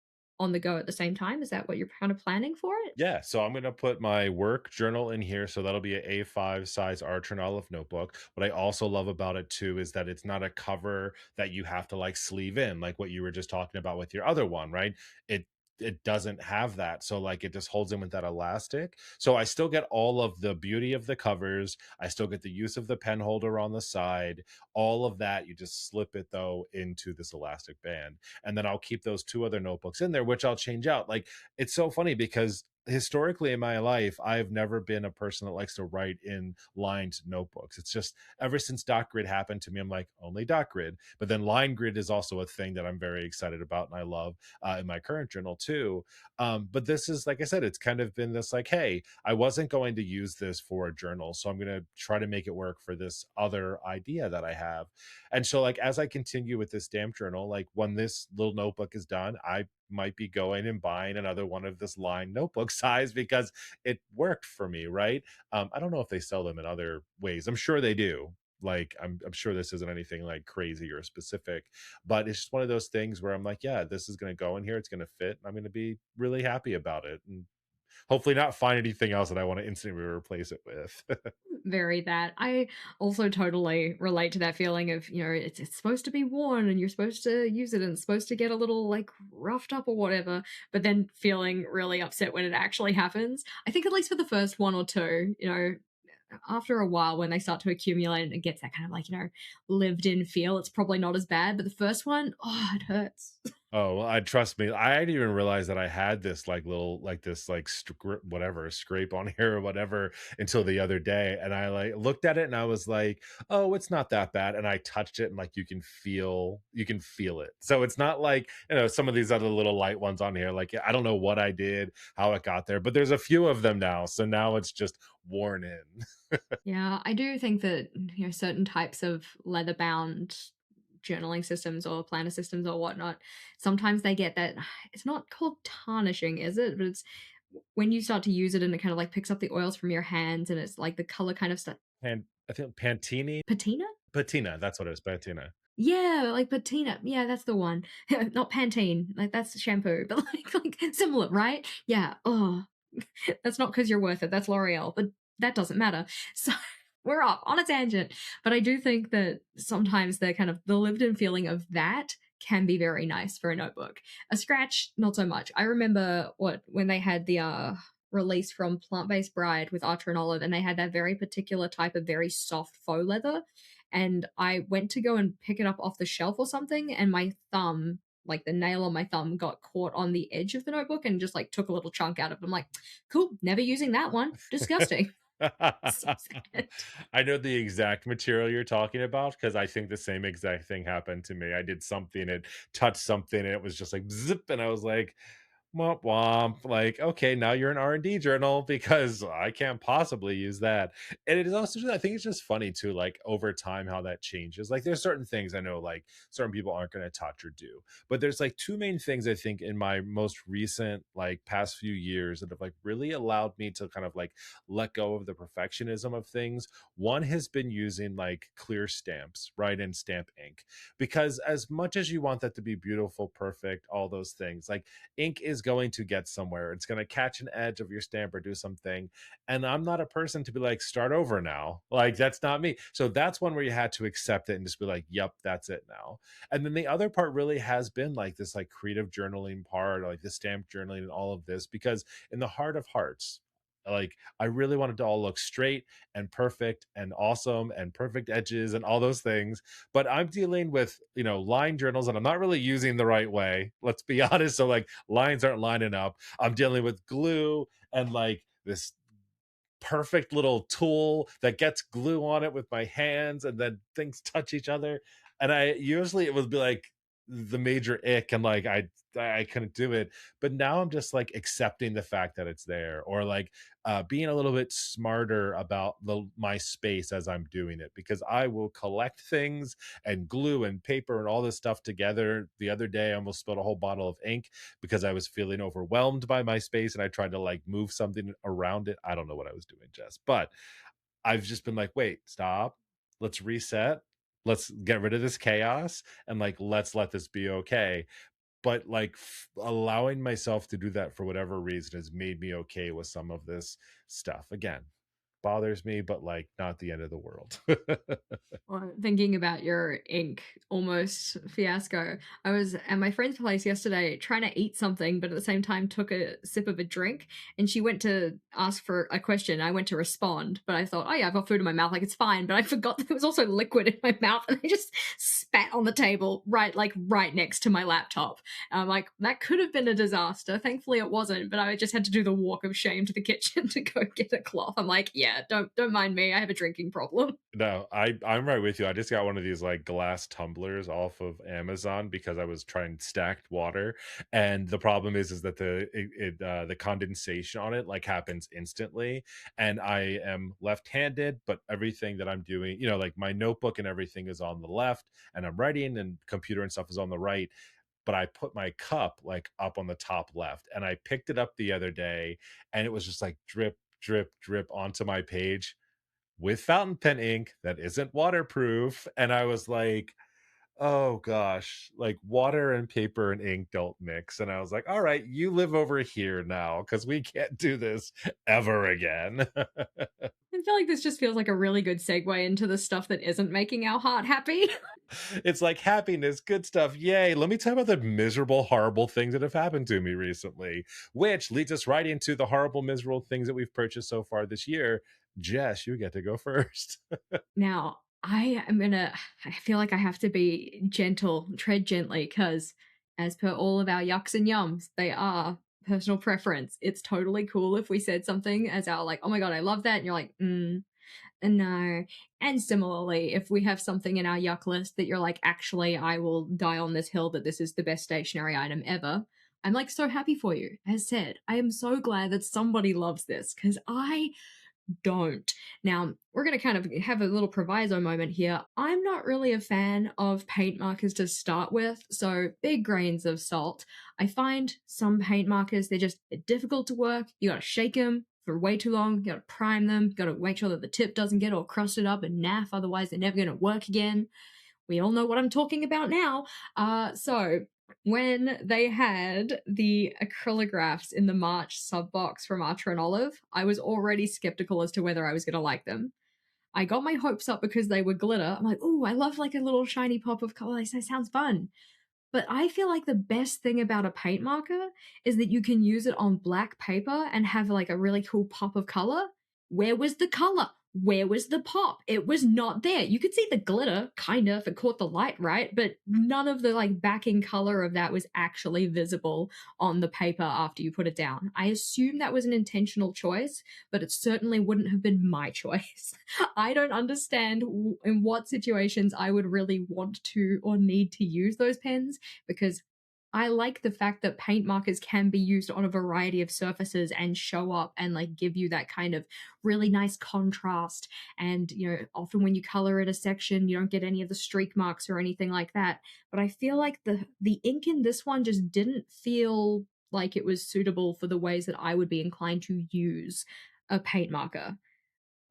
on the go at the same time? Is that what you're kind of planning for it? Yeah, so I'm gonna put my work journal in here, so that'll be a A5 size Archer and Olive notebook. What I also love about it too is that it's not a cover that you have to like sleeve in, like what you were just talking about with your other one, right? It it doesn't have that. So like it just holds in with that elastic. So I still get all of the beauty of the covers. I still get the use of the pen holder on the side. All of that, you just slip it though into this elastic band. And then I'll keep those two other notebooks in there, which I'll change out. Like it's so funny because historically in my life, I've never been a person that likes to write in lined notebooks. It's just ever since dot grid happened to me, I'm like, only dot grid. But then line grid is also a thing that I'm very excited about and I love in my current journal too. But this is, like I said, it's kind of been this like, hey, I wasn't going to use this for a journal. So I'm going to try to make it work for this other idea that I have. And so, like, as I continue with this damp journal, like when this little notebook is done, I might be going and buying another one of this line notebook size because it worked for me, right? I don't know if they sell them in other ways. I'm sure they do. Like I'm sure this isn't anything like crazy or specific, but it's just one of those things where I'm like, yeah, this is going to go in here. It's going to fit. And I'm going to be really happy about it, and hopefully not find anything else that I want to instantly replace it with. Very that. I also totally relate to that feeling of, it's supposed to be worn and you're supposed to use it and it's supposed to get a little like roughed up or whatever, but then feeling really upset when it actually happens. I think at least for the first one or two, after a while when they start to accumulate and it gets that kind of like, lived in feel, it's probably not as bad. But the first one, oh, it hurts. Oh, well, I trust me. I didn't even realize that I had this like little like this like whatever scrape on here or whatever until the other day, and I like looked at it and I was like, "Oh, it's not that bad." And I touched it and like you can feel it. So it's not like some of these other little light ones on here. Like I don't know what I did, how it got there, but there's a few of them now. So now it's just worn in. Yeah, I do think that certain types of leather bound journaling systems or planner systems or whatnot, sometimes they get that. It's not called tarnishing, is it? But it's when you start to use it and it kind of like picks up the oils from your hands and it's like the color kind of stuff. I think Pantini, Patina? patina. That's what it is. Patina. Yeah, like patina. Yeah, that's the one. Not Pantene. Like that's shampoo, but like similar, right? Yeah. Oh, that's not because you're worth it. That's L'Oreal, but that doesn't matter. So we're off on a tangent. But I do think that sometimes the lived in feeling of that can be very nice for a notebook. A scratch, not so much. I remember when they had the release from Plant Based Bride with Archer and Olive, and they had that very particular type of very soft faux leather. And I went to go and pick it up off the shelf or something, and my thumb, like the nail on my thumb, got caught on the edge of the notebook and just like took a little chunk out of it. I'm like, cool, never using that one. Disgusting. So sad. I know the exact material you're talking about because I think the same exact thing happened to me. I did something, it touched something, and it was just like zip, and I was like, womp womp. Like, okay, now you're an R&D journal because I can't possibly use that. And it is also I think it's just funny too, like over time how that changes. Like there's certain things I know like certain people aren't going to touch or do. But there's like two main things I think in my most recent like past few years that have like really allowed me to kind of like let go of the perfectionism of things. One has been using like clear stamps, right? And stamp ink. Because as much as you want that to be beautiful, perfect, all those things, like ink is going to get somewhere. It's going to catch an edge of your stamp or do something. And I'm not a person to be like, start over now. Like, that's not me. So that's one where you had to accept it and just be like, yep, that's it now. And then the other part really has been like this, like creative journaling part, or like the stamp journaling and all of this, because in the heart of hearts, like I really wanted to all look straight and perfect and awesome and perfect edges and all those things, but I'm dealing with, line journals and I'm not really using the right way. Let's be honest. So like lines aren't lining up. I'm dealing with glue and like this perfect little tool that gets glue on it with my hands and then things touch each other. And I usually it would be like the major ick and like I couldn't do it. But now I'm just like accepting the fact that it's there, or like being a little bit smarter about my space as I'm doing it, because I will collect things and glue and paper and all this stuff together. The other day I almost spilled a whole bottle of ink because I was feeling overwhelmed by my space and I tried to like move something around it. I don't know what I was doing, Jess, but I've just been like, wait, stop. Let's reset. Let's get rid of this chaos and like let's let this be okay. but like allowing myself to do that for whatever reason has made me okay with some of this stuff. Again, bothers me, but like not the end of the world. Well, thinking about your ink almost fiasco, I was at my friend's place yesterday trying to eat something, but at the same time took a sip of a drink. And she went to ask for a question. I went to respond, but I thought, oh yeah, I've got food in my mouth, like it's fine. But I forgot that there was also liquid in my mouth, and I just spat on the table right next to my laptop. I'm like, that could have been a disaster. Thankfully, it wasn't. But I just had to do the walk of shame to the kitchen to go get a cloth. I'm like, yeah, don't mind me. I have a drinking problem. No, I'm right with you. I just got one of these like glass tumblers off of Amazon because I was trying stacked water, and the problem is that the condensation on it like happens instantly, and I am left-handed, but everything that I'm doing, like my notebook and everything is on the left, and I'm writing and computer and stuff is on the right. But I put my cup like up on the top left, and I picked it up the other day, and it was just like drip, drip, drip onto my page with fountain pen ink that isn't waterproof. And I was like, oh gosh, like water and paper and ink don't mix. And I was like, all right, you live over here now because we can't do this ever again. I feel like this just feels like a really good segue into the stuff that isn't making our heart happy. It's like happiness, good stuff. Yay. Let me tell you about the miserable, horrible things that have happened to me recently, which leads us right into the horrible, miserable things that we've purchased so far this year. Jess, you get to go first. Now, I feel like I have to be gentle, tread gently, because as per all of our yucks and yums, they are personal preference. It's totally cool if we said something as our like, oh my God, I love that. And you're like, no. And similarly, if we have something in our yuck list that you're like, actually, I will die on this hill that this is the best stationery item ever. I'm like so happy for you. As said, I am so glad that somebody loves this because I don't. Now, we're going to kind of have a little proviso moment here. I'm not really a fan of paint markers to start with, so big grains of salt. I find some paint markers, they're just difficult to work. You gotta shake them for way too long, you gotta prime them, you gotta make sure that the tip doesn't get all crusted up and naff, otherwise, they're never gonna work again. We all know what I'm talking about now. So when they had the acrylographs in the March sub box from Archer and Olive, I was already skeptical as to whether I was going to like them. I got my hopes up because they were glitter. I'm like, oh, I love like a little shiny pop of color. That sounds fun. But I feel like the best thing about a paint marker is that you can use it on black paper and have like a really cool pop of color. Where was the color? Where was the pop? It was not there. You could see the glitter, kind of, if it caught the light, right? But none of the like backing color of that was actually visible on the paper after you put it down. I assume that was an intentional choice, but it certainly wouldn't have been my choice. I don't understand in what situations I would really want to or need to use those pens because I like the fact that paint markers can be used on a variety of surfaces and show up and like give you that kind of really nice contrast. And, often when you color in a section, you don't get any of the streak marks or anything like that. But I feel like the ink in this one just didn't feel like it was suitable for the ways that I would be inclined to use a paint marker.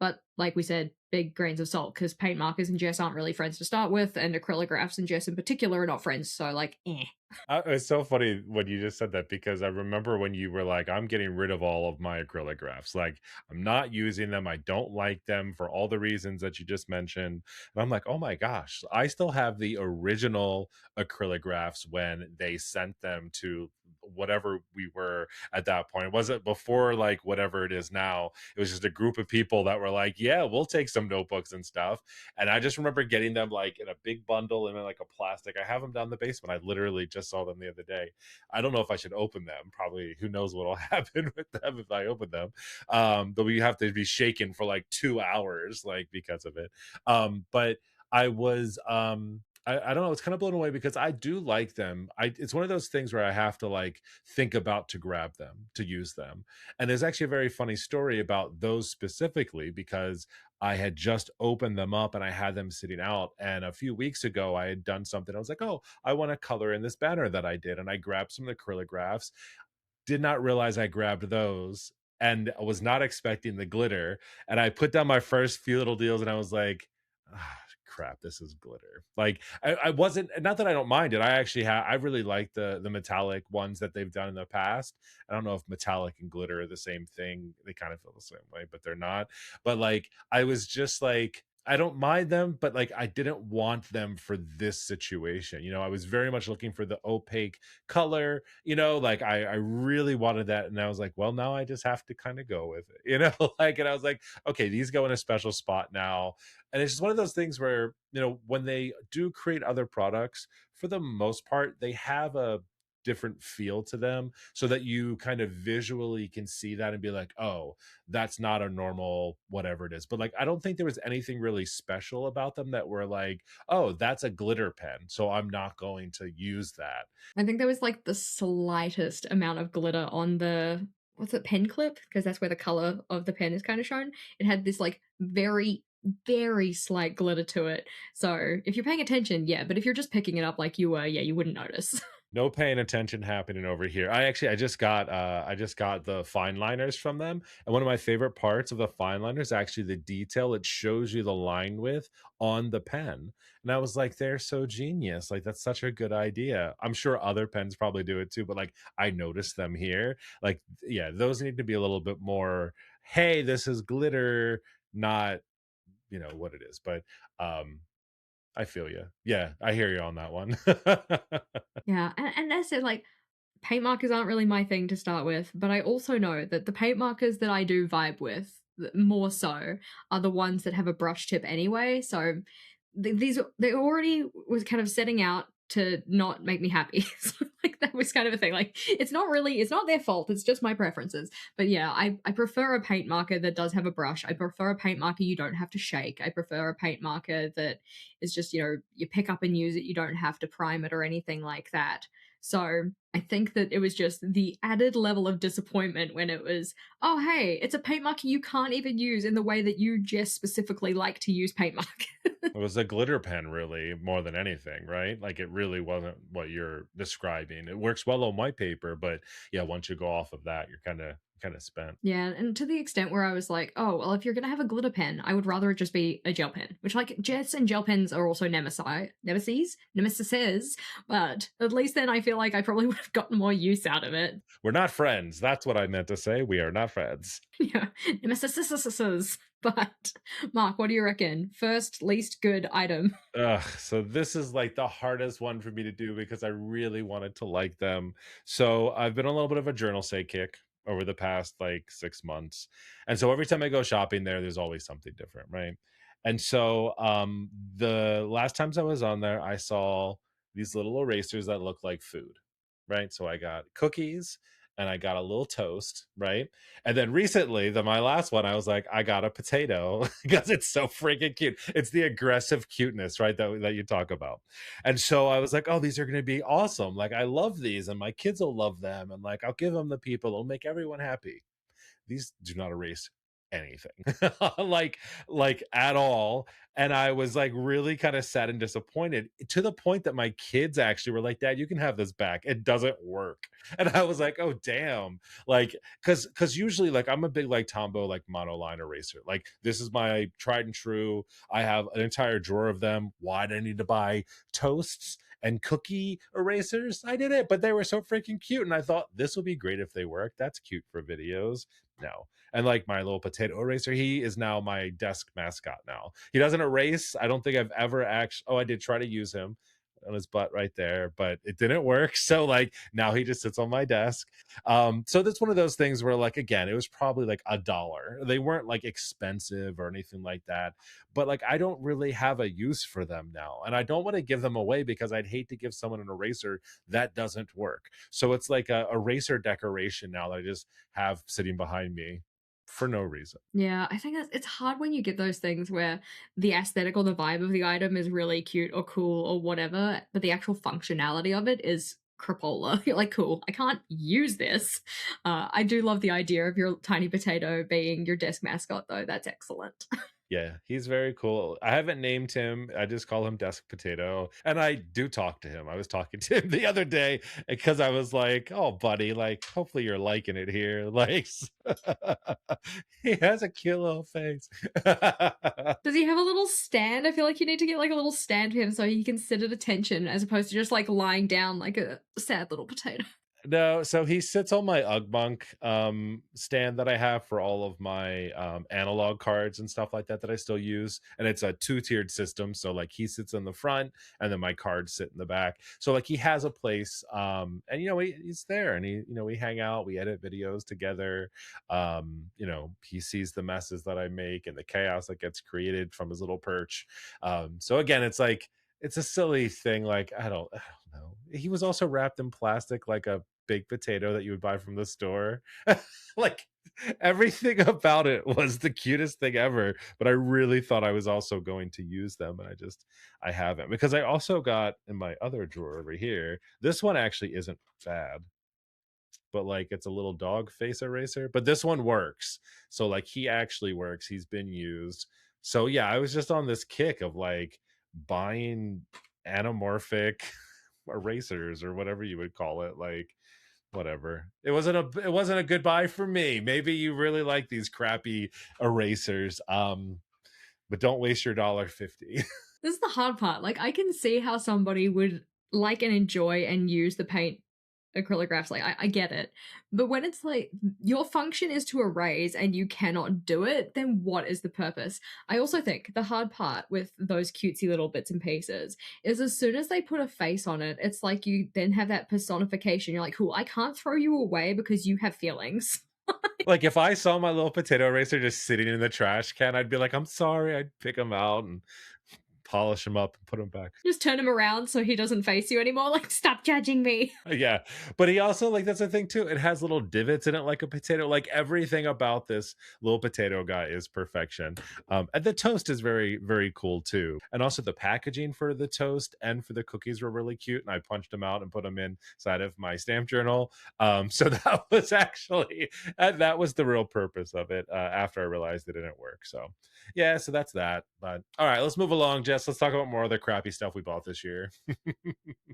But like we said, big grains of salt because paint markers and Jess aren't really friends to start with, and acrylographs and Jess in particular are not friends. So like, eh. It's so funny when you just said that because I remember when you were like, I'm getting rid of all of my acrylographs. Like, I'm not using them. I don't like them for all the reasons that you just mentioned. And I'm like, oh my gosh, I still have the original acrylographs when they sent them to whatever we were at that point. Was it before like whatever it is now? It was just a group of people that were like, yeah, we'll take some notebooks and stuff. And I just remember getting them like in a big bundle and in like a plastic. I have them down in the basement. I literally just saw them the other day. I don't know if I should open them. Probably who knows what'll happen with them if I open them. But we have to be shaken for like 2 hours, like because of it. But I was I don't know, it's kind of blown away because I do like them. It's one of those things where I have to like think about to grab them, to use them. And there's actually a very funny story about those specifically because I had just opened them up and I had them sitting out. And a few weeks ago, I had done something. I was like, oh, I want to color in this banner that I did. And I grabbed some acrylographs, did not realize I grabbed those and I was not expecting the glitter. And I put down my first few little deals and I was like, ah, crap, this is glitter. Like I wasn't, not that I don't mind it. I actually have, I really like the metallic ones that they've done in the past. I don't know if metallic and glitter are the same thing. They kind of feel the same way, but they're not. But like I was just like, I don't mind them, but like I didn't want them for this situation. I was very much looking for the opaque color, like I really wanted that. And I was like, well, now I just have to kind of go with it, like, and I was like, okay, these go in a special spot now. And it's just one of those things where, when they do create other products, for the most part, they have a different feel to them so that you kind of visually can see that and be like, oh, that's not a normal whatever it is. But like, I don't think there was anything really special about them that were like, oh, that's a glitter pen, so I'm not going to use that. I think there was like the slightest amount of glitter on the what's it, pen clip? Because that's where the color of the pen is kind of shown. It had this like very, very slight glitter to it. So if you're paying attention, yeah, but if you're just picking it up like you were, yeah, you wouldn't notice. No paying attention happening over here. I just got the fine liners from them. And one of my favorite parts of the fine liner is actually the detail it shows you the line with on the pen. And I was like, they're so genius. Like that's such a good idea. I'm sure other pens probably do it too, but like I noticed them here. Like, yeah, those need to be a little bit more, hey, this is glitter, not what it is. But I feel you. Yeah, I hear you on that one. Yeah, and that's it. Like paint markers aren't really my thing to start with, but I also know that the paint markers that I do vibe with more so are the ones that have a brush tip anyway. So these they already was kind of setting out to not make me happy. So, like that was kind of a thing. Like it's not their fault. It's just my preferences. But yeah, I prefer a paint marker that does have a brush. I prefer a paint marker you don't have to shake. I prefer a paint marker that is just you pick up and use it. You don't have to prime it or anything like that. So I think that it was just the added level of disappointment when it was, oh, hey, it's a paint marker you can't even use in the way that you just specifically like to use paint markers. It was a glitter pen really more than anything, right? Like it really wasn't what you're describing. It works well on white paper, but yeah, once you go off of that, you're kind of spent. Yeah, and to the extent where I was like, oh, well, if you're gonna have a glitter pen, I would rather it just be a gel pen. Which like jets and gel pens are also nemesises, but at least then I feel like I probably would have gotten more use out of it. We're not friends. That's what I meant to say. We are not friends. Yeah, nemesises. But Mark, what do you reckon? First least good item. Ugh, so this is like the hardest one for me to do because I really wanted to like them. So I've been on a little bit of a journal say kick over the past like 6 months. And so every time I go shopping there, there's always something different, right? And so the last times I was on there, I saw these little erasers that look like food, right? So I got cookies and I got a little toast, right? And then recently, my last one, I was like, I got a potato because it's so freaking cute. It's the aggressive cuteness, right? That you talk about. And so I was like, oh, these are going to be awesome. Like, I love these, and my kids will love them. And like, I'll give them the people, it'll make everyone happy. These do not erase anything like at all. And I was like really kind of sad and disappointed to the point that my kids actually were like, dad, you can have this back, it doesn't work. And I was like, oh damn. Like because usually like I'm a big like Tombow like monoline eraser, like this is my tried and true. I have an entire drawer of them. Why did I need to buy toasts and cookie erasers? I did it, but they were so freaking cute and I thought this would be great if they worked. That's cute for videos. No. And like my little potato eraser, he is now my desk mascot now. He doesn't erase. I don't think I've ever actually, oh, I did try to use him on his butt right there, but it didn't work. So like now he just sits on my desk. So that's one of those things where like again, it was probably like $1. They weren't like expensive or anything like that. But like I don't really have a use for them now. And I don't want to give them away because I'd hate to give someone an eraser that doesn't work. So it's like a eraser decoration now that I just have sitting behind me for no reason. Yeah, I think it's hard when you get those things where the aesthetic or the vibe of the item is really cute or cool or whatever, but the actual functionality of it is crapola. You're like, cool, I can't use this. I do love the idea of your tiny potato being your desk mascot, though. That's excellent. Yeah, he's very cool. I haven't named him. I just call him Desk Potato, and I do talk to him. I was talking to him the other day because I was like, "Oh, buddy, like, hopefully you're liking it here." Like, he has a cute little face. Does he have a little stand? I feel like you need to get like a little stand for him so he can sit at attention as opposed to just like lying down like a sad little potato. No, so he sits on my Ugg Bunk, stand that I have for all of my, analog cards and stuff like that that I still use, and it's a two-tiered system, so, like, he sits in the front, and then my cards sit in the back. So, like, he has a place, and, he's there, and we hang out, we edit videos together, he sees the messes that I make and the chaos that gets created from his little perch. So again, it's a silly thing, like, I don't know. He was also wrapped in plastic like a baked potato that you would buy from the store. Like, everything about it was the cutest thing ever, but I really thought I was also going to use them, and I haven't, because I also got in my other drawer over here, this one actually isn't bad, but, like, it's a little dog face eraser, but this one works. So, like, he actually works, he's been used. So, yeah, I was just on this kick of, like, buying anamorphic erasers or whatever you would call it, like, whatever. It wasn't a good buy for me. Maybe you really like these crappy erasers, but don't waste your $1.50. This is the hard part. Like, I can see how somebody would like and enjoy and use the paint acrylographs. Like, I get it. But when it's like your function is to erase and you cannot do it, then what is the purpose? I also think the hard part with those cutesy little bits and pieces is as soon as they put a face on it, it's like you then have that personification. You're like, cool, I can't throw you away because you have feelings. Like, if I saw my little potato eraser just sitting in the trash can, I'd be like, "I'm sorry." I'd pick them out and polish them up and put them back. Just turn him around so he doesn't face you anymore. Like, stop judging me. Yeah, but he also, like, that's the thing too, it has little divots in it like a potato, like, everything about this little potato guy is perfection. And the toast is very, very cool too, and also the packaging for the toast and for the cookies were really cute, and I punched them out and put them inside of my stamp journal. So that was actually that was the real purpose of it, after I realized it didn't work. So, yeah, so that's that. But, alright, let's move along, Jess, let's talk about more of the crappy stuff we bought this year.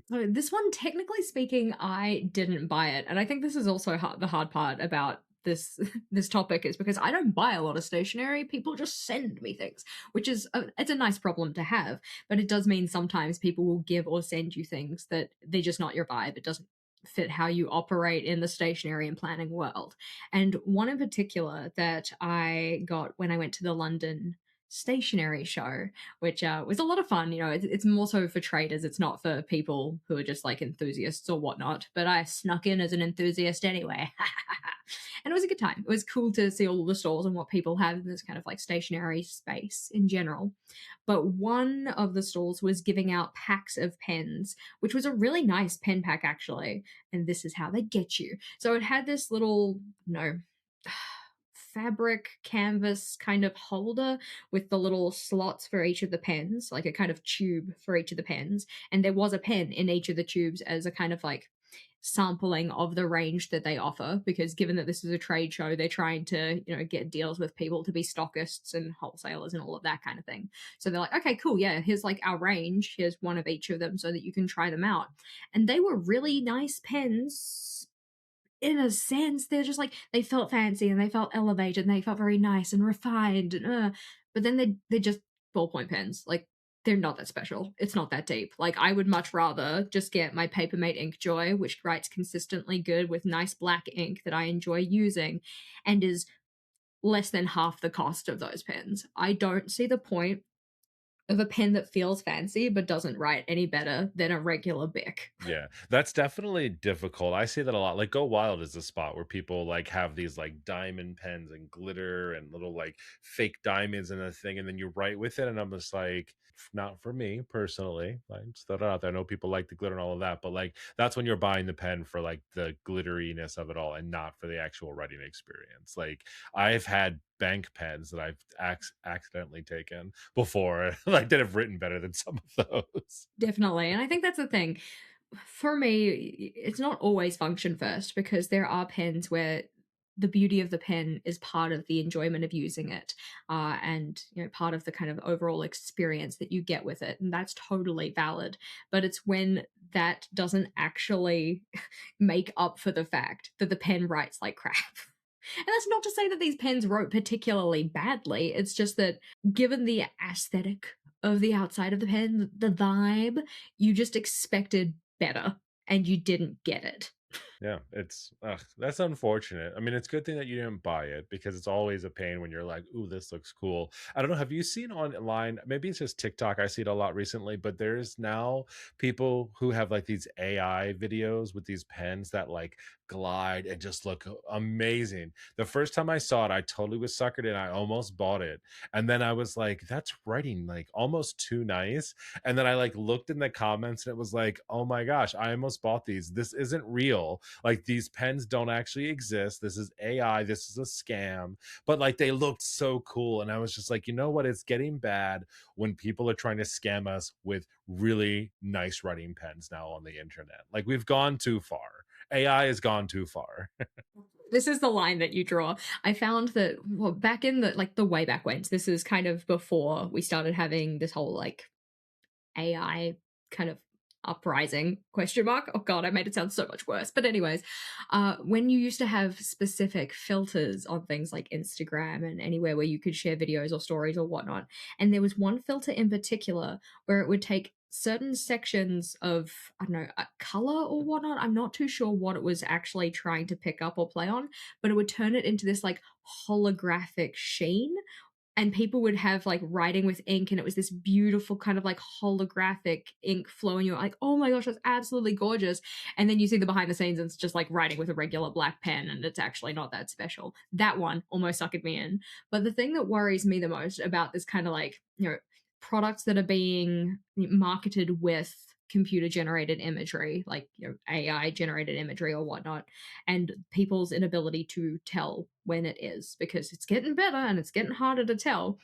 So this one, technically speaking, I didn't buy it, and I think this is also the hard part about this this topic is because I don't buy a lot of stationery. People just send me things, which is it's a nice problem to have, but it does mean sometimes people will give or send you things that they're just not your vibe. It doesn't fit how you operate in the stationery and planning world. And one in particular that I got when I went to the London stationery show, which was a lot of fun. You know, it's more so for traders. It's not for people who are just like enthusiasts or whatnot. But I snuck in as an enthusiast anyway. And it was a good time. It was cool to see all the stalls and what people have in this kind of like stationery space in general. But one of the stalls was giving out packs of pens, which was a really nice pen pack actually. And this is how they get you. So it had this little, no, fabric canvas kind of holder with the little slots for each of the pens, like a kind of tube for each of the pens. And there was a pen in each of the tubes as a kind of like sampling of the range that they offer, because given that this is a trade show, they're trying to get deals with people to be stockists and wholesalers and all of that kind of thing. So they're like, okay, cool, yeah, here's like our range, here's one of each of them so that you can try them out. And they were really nice pens. In a sense, they're just like, they felt fancy and they felt elevated and they felt very nice and refined and but then they're just ballpoint pens. Like, they're not that special. It's not that deep. Like, I would much rather just get my Papermate Ink Joy, which writes consistently good with nice black ink that I enjoy using and is less than half the cost of those pens. I don't see the point of a pen that feels fancy but doesn't write any better than a regular Bic. Yeah, that's definitely difficult. I see that a lot. Like, Go Wild is a spot where people like have these like diamond pens and glitter and little like fake diamonds and a thing, and then you write with it. And I'm just like, not for me personally. Like, just throw it out there. I know people like the glitter and all of that, but like that's when you're buying the pen for like the glitteriness of it all and not for the actual writing experience. Like, I've had bank pens that I've accidentally taken before, like that have written better than some of those. Definitely. And I think that's the thing. For me, it's not always function first because there are pens where the beauty of the pen is part of the enjoyment of using it, and part of the kind of overall experience that you get with it, and that's totally valid. But it's when that doesn't actually make up for the fact that the pen writes like crap. And that's not to say that these pens wrote particularly badly. It's just that given the aesthetic of the outside of the pen, the vibe, you just expected better and you didn't get it. Yeah, it's ugh, that's unfortunate. I mean, it's a good thing that you didn't buy it because it's always a pain when you're like, "Ooh, this looks cool." I don't know. Have you seen online? Maybe it's just TikTok. I see it a lot recently, but there's now people who have like these AI videos with these pens that like glide and just look amazing. The first time I saw it, I totally was suckered in. I almost bought it, and then I was like, "That's writing like almost too nice." And then I like looked in the comments, and it was like, "Oh my gosh, I almost bought these. This isn't real." Like these pens don't actually exist. This is AI. This is a scam. But like they looked so cool. And I was just like, you know what? It's getting bad when people are trying to scam us with really nice writing pens now on the internet. Like we've gone too far. AI has gone too far. This is the line that you draw. I found that, well, back in the way back when, so this is kind of before we started having this whole like AI kind of uprising question mark. Oh god, I made it sound so much worse. But anyways, when you used to have specific filters on things like Instagram and anywhere where you could share videos or stories or whatnot, and there was one filter in particular where it would take certain sections of, I don't know, color or whatnot. I'm not too sure what it was actually trying to pick up or play on, but it would turn it into this like holographic sheen, and people would have like writing with ink, and it was this beautiful kind of like holographic ink flowing. You're like, oh my gosh, that's absolutely gorgeous. And then you see the behind the scenes and it's just like writing with a regular black pen and it's actually not that special. That one almost suckered me in. But the thing that worries me the most about this kind of like, products that are being marketed with computer generated imagery, like AI generated imagery or whatnot, and people's inability to tell when it is, because it's getting better and it's getting harder to tell.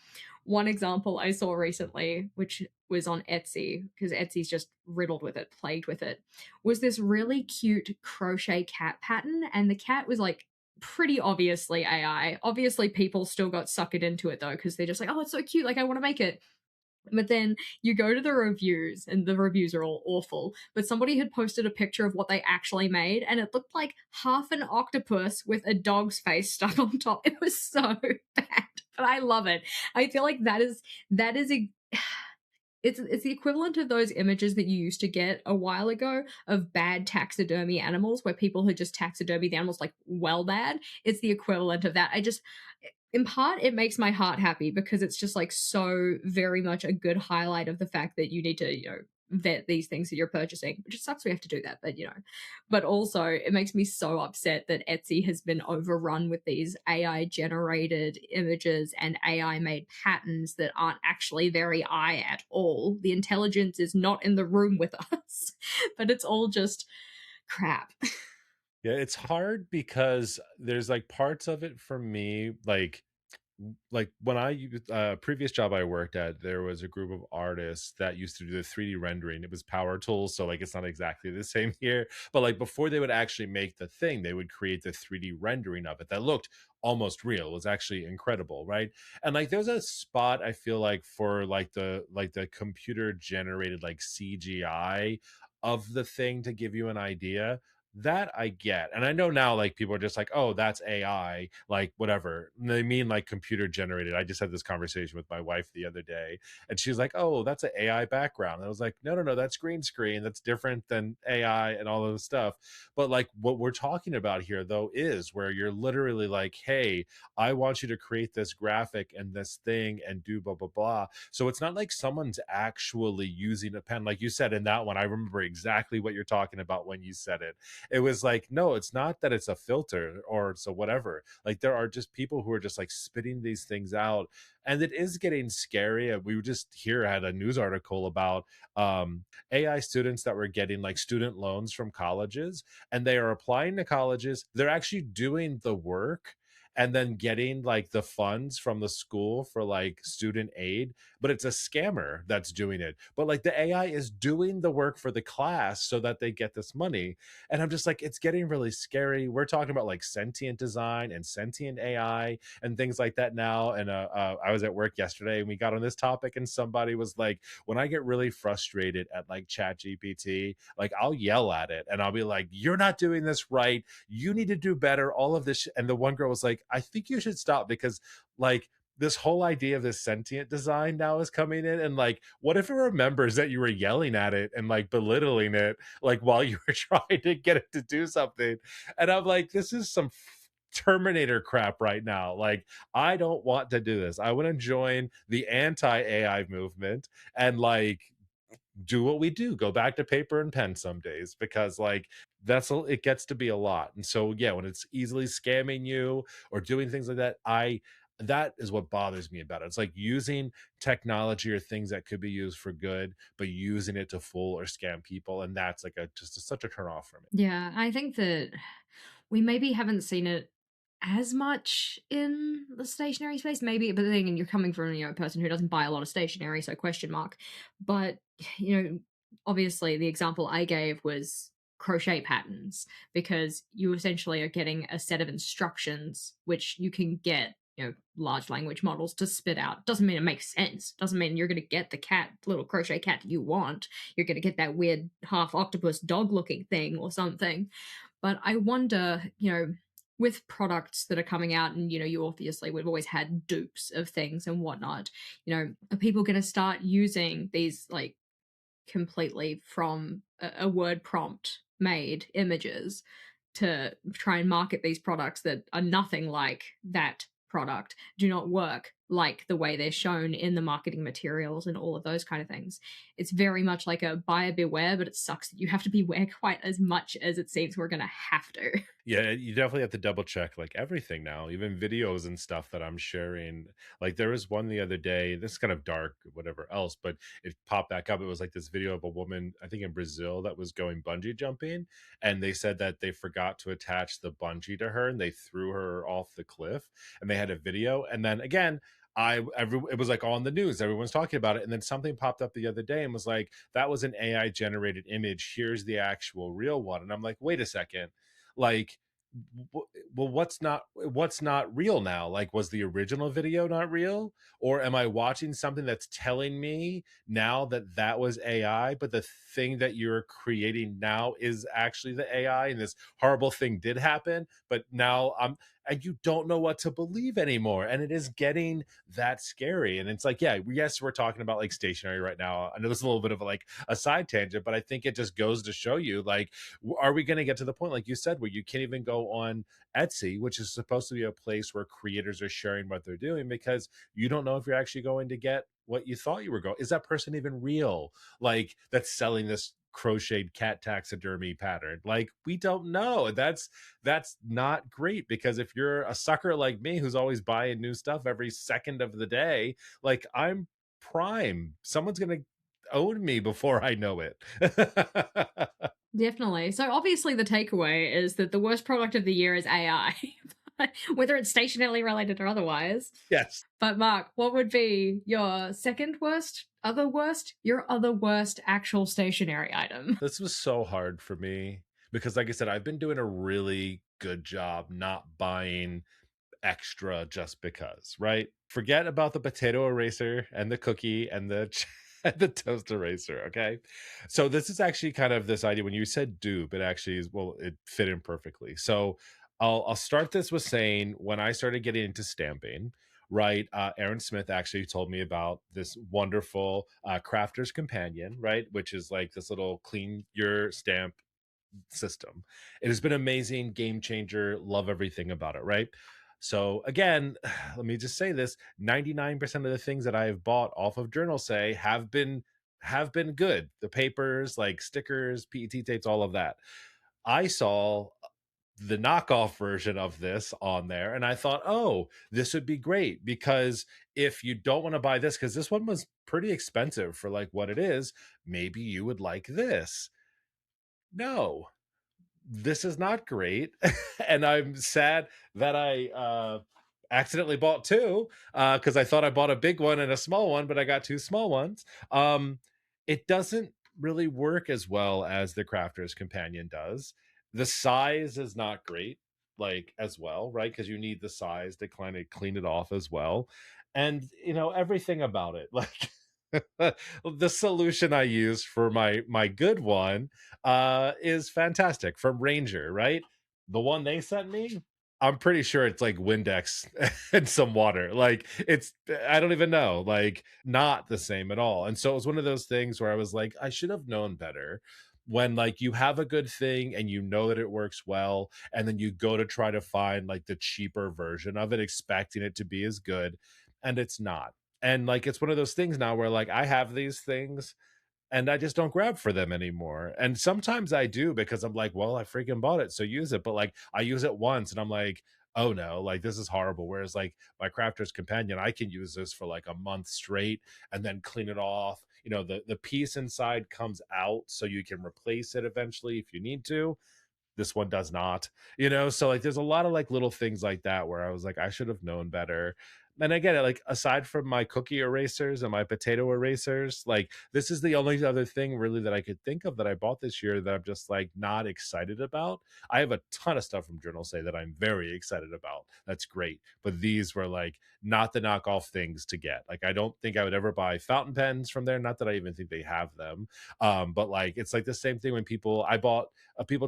One example I saw recently, which was on Etsy, because Etsy's just riddled with it, plagued with it, was this really cute crochet cat pattern. And the cat was like pretty obviously AI. Obviously, people still got suckered into it though, because they're just like, oh, it's so cute. Like, I want to make it. But then you go to the reviews, and the reviews are all awful. But somebody had posted a picture of what they actually made, and it looked like half an octopus with a dog's face stuck on top. It was so bad, but I love it. I feel like that is a it's the equivalent of those images that you used to get a while ago of bad taxidermy animals, where people had just taxidermy the animals like well bad. It's the equivalent of that. I just, in part, it makes my heart happy because it's just like so very much a good highlight of the fact that you need to, vet these things that you're purchasing, which sucks we have to do that, but but also it makes me so upset that Etsy has been overrun with these AI generated images and AI made patterns that aren't actually very I at all. The intelligence is not in the room with us, but it's all just crap. Yeah, it's hard because there's like parts of it for me, like when I used previous job I worked at, there was a group of artists that used to do the 3D rendering. It was power tools, so like it's not exactly the same here, but like before they would actually make the thing, they would create the 3D rendering of it that looked almost real. It was actually incredible, right? And like there's a spot I feel like for like the computer generated like CGI of the thing to give you an idea that I get. And I know now like people are just like, "Oh, that's AI," like whatever. And they mean like computer generated. I just had this conversation with my wife the other day and she's like, "Oh, that's an AI background." And I was like, "No, no, no, that's green screen. That's different than AI and all of this stuff." But like what we're talking about here though is where you're literally like, "Hey, I want you to create this graphic and this thing and do blah blah blah." So it's not like someone's actually using a pen like you said in that one. I remember exactly what you're talking about when you said it. It was like, no, it's not that it's a filter or so whatever. Like there are just people who are just like spitting these things out, and it is getting scary. We were just here had a news article about AI students that were getting like student loans from colleges, and they are applying to colleges. They're actually doing the work, and then getting like the funds from the school for like student aid, but it's a scammer that's doing it. But like the AI is doing the work for the class so that they get this money. And I'm just like, it's getting really scary. We're talking about like sentient design and sentient AI and things like that now. And I was at work yesterday and we got on this topic, and somebody was like, when I get really frustrated at like Chat GPT, like I'll yell at it and I'll be like, you're not doing this right. You need to do better. All of this. And the one girl was like, I think you should stop because like this whole idea of this sentient design now is coming in, and like what if it remembers that you were yelling at it and like belittling it like while you were trying to get it to do something. And I'm like, this is some Terminator crap right now. Like, I don't want to do this. I want to join the anti AI movement and like do what we do, go back to paper and pen some days, because like it gets to be a lot. And so yeah, when it's easily scamming you or doing things like that, I that is what bothers me about it. It's like using technology or things that could be used for good, but using it to fool or scam people, and that's like a such a turn off for me. Yeah, I think that we maybe haven't seen it as much in the stationery space, maybe, but then again, you're coming from, a person who doesn't buy a lot of stationery, so question mark. But, obviously the example I gave was crochet patterns, because you essentially are getting a set of instructions which you can get, large language models to spit out. Doesn't mean it makes sense. Doesn't mean you're going to get the little crochet cat you want. You're going to get that weird half octopus dog looking thing or something. But I wonder, with products that are coming out, and you obviously we've always had dupes of things and whatnot. Are people going to start using these like completely from a word prompt made images to try and market these products that are nothing like that product, do not work like the way they're shown in the marketing materials and all of those kind of things? It's very much like a buyer beware, but it sucks that you have to beware quite as much as it seems we're going to have to. Yeah, you definitely have to double check like everything now, even videos and stuff that I'm sharing. Like there was one the other day, this is kind of dark, whatever else, but it popped back up. It was like this video of a woman, I think in Brazil, that was going bungee jumping. And they said that they forgot to attach the bungee to her and they threw her off the cliff, and they had a video. And then again, it was like on the news, everyone's talking about it, and then something popped up the other day and was like, that was an AI generated image, here's the actual real one. And I'm like, wait a second, like well, what's not real now? Like, was the original video not real, or am I watching something that's telling me now that that was AI, but the thing that you're creating now is actually the AI, and this horrible thing did happen, but now I'm and you don't know what to believe anymore, and it is getting that scary. And it's like, yeah, yes, we're talking about like stationery right now. I know this is a little bit of like a side tangent, but I think it just goes to show you like, are we going to get to the point, like you said, where you can't even go on Etsy, which is supposed to be a place where creators are sharing what they're doing, because you don't know if you're actually going to get what you thought you were going? Is that person even real? Like that's selling this crocheted cat taxidermy pattern, like we don't know. That's not great, because if you're a sucker like me who's always buying new stuff every second of the day, like I'm prime, someone's gonna own me before I know it. Definitely. So obviously the takeaway is that the worst product of the year is AI, whether it's stationarily related or otherwise. Yes. But Mark, what would be your second worst, your other worst actual stationary item? This was so hard for me because, like I said, I've been doing a really good job not buying extra just because, right? Forget about the potato eraser and the cookie and and the toast eraser, okay? So this is actually kind of this idea. When you said dupe, it actually is, well, it fit in perfectly. So I'll start this with saying, when I started getting into stamping, right? Aaron Smith actually told me about this wonderful crafter's companion, right? Which is like this little clean your stamp system. It has been amazing, game changer, love everything about it, right? So again, let me just say this, 99% of the things that I have bought off of Journal Say have been good. The papers, like stickers, PET tapes, all of that. I saw the knockoff version of this on there, and I thought, oh, this would be great, because if you don't want to buy this, because this one was pretty expensive for like what it is, maybe you would like this. No, this is not great. and I'm sad that I accidentally bought two because I thought I bought a big one and a small one, but I got two small ones. Um, it doesn't really work as well as the Crafter's Companion does. The size is not great, like as well, right? Because you need the size to kind of clean it off as well, and everything about it, like. The solution I use for my good one is fantastic from Ranger, right? The one they sent me, I'm pretty sure it's like Windex and some water. Like it's I don't even know, like not the same at all. And so it was one of those things where I was like, I should have known better. When like you have a good thing and you know that it works well, and then you go to try to find like the cheaper version of it, expecting it to be as good, and it's not. And like it's one of those things now where like I have these things and I just don't grab for them anymore. And sometimes I do because I'm like, well, I freaking bought it, so use it. But like I use it once and I'm like, oh no, like this is horrible. Whereas like my Crafter's Companion, I can use this for like a month straight and then clean it off. The piece inside comes out so you can replace it eventually if you need to. This one does not, so like there's a lot of like little things like that where I was like, I should have known better. And I get it, like aside from my cookie erasers and my potato erasers, like this is the only other thing really that I could think of that I bought this year that I'm just like not excited about. I have a ton of stuff from Journal Say that I'm very excited about. That's great. But these were like not the knockoff things to get. Like I don't think I would ever buy fountain pens from there. Not that I even think they have them. But like it's like the same thing when people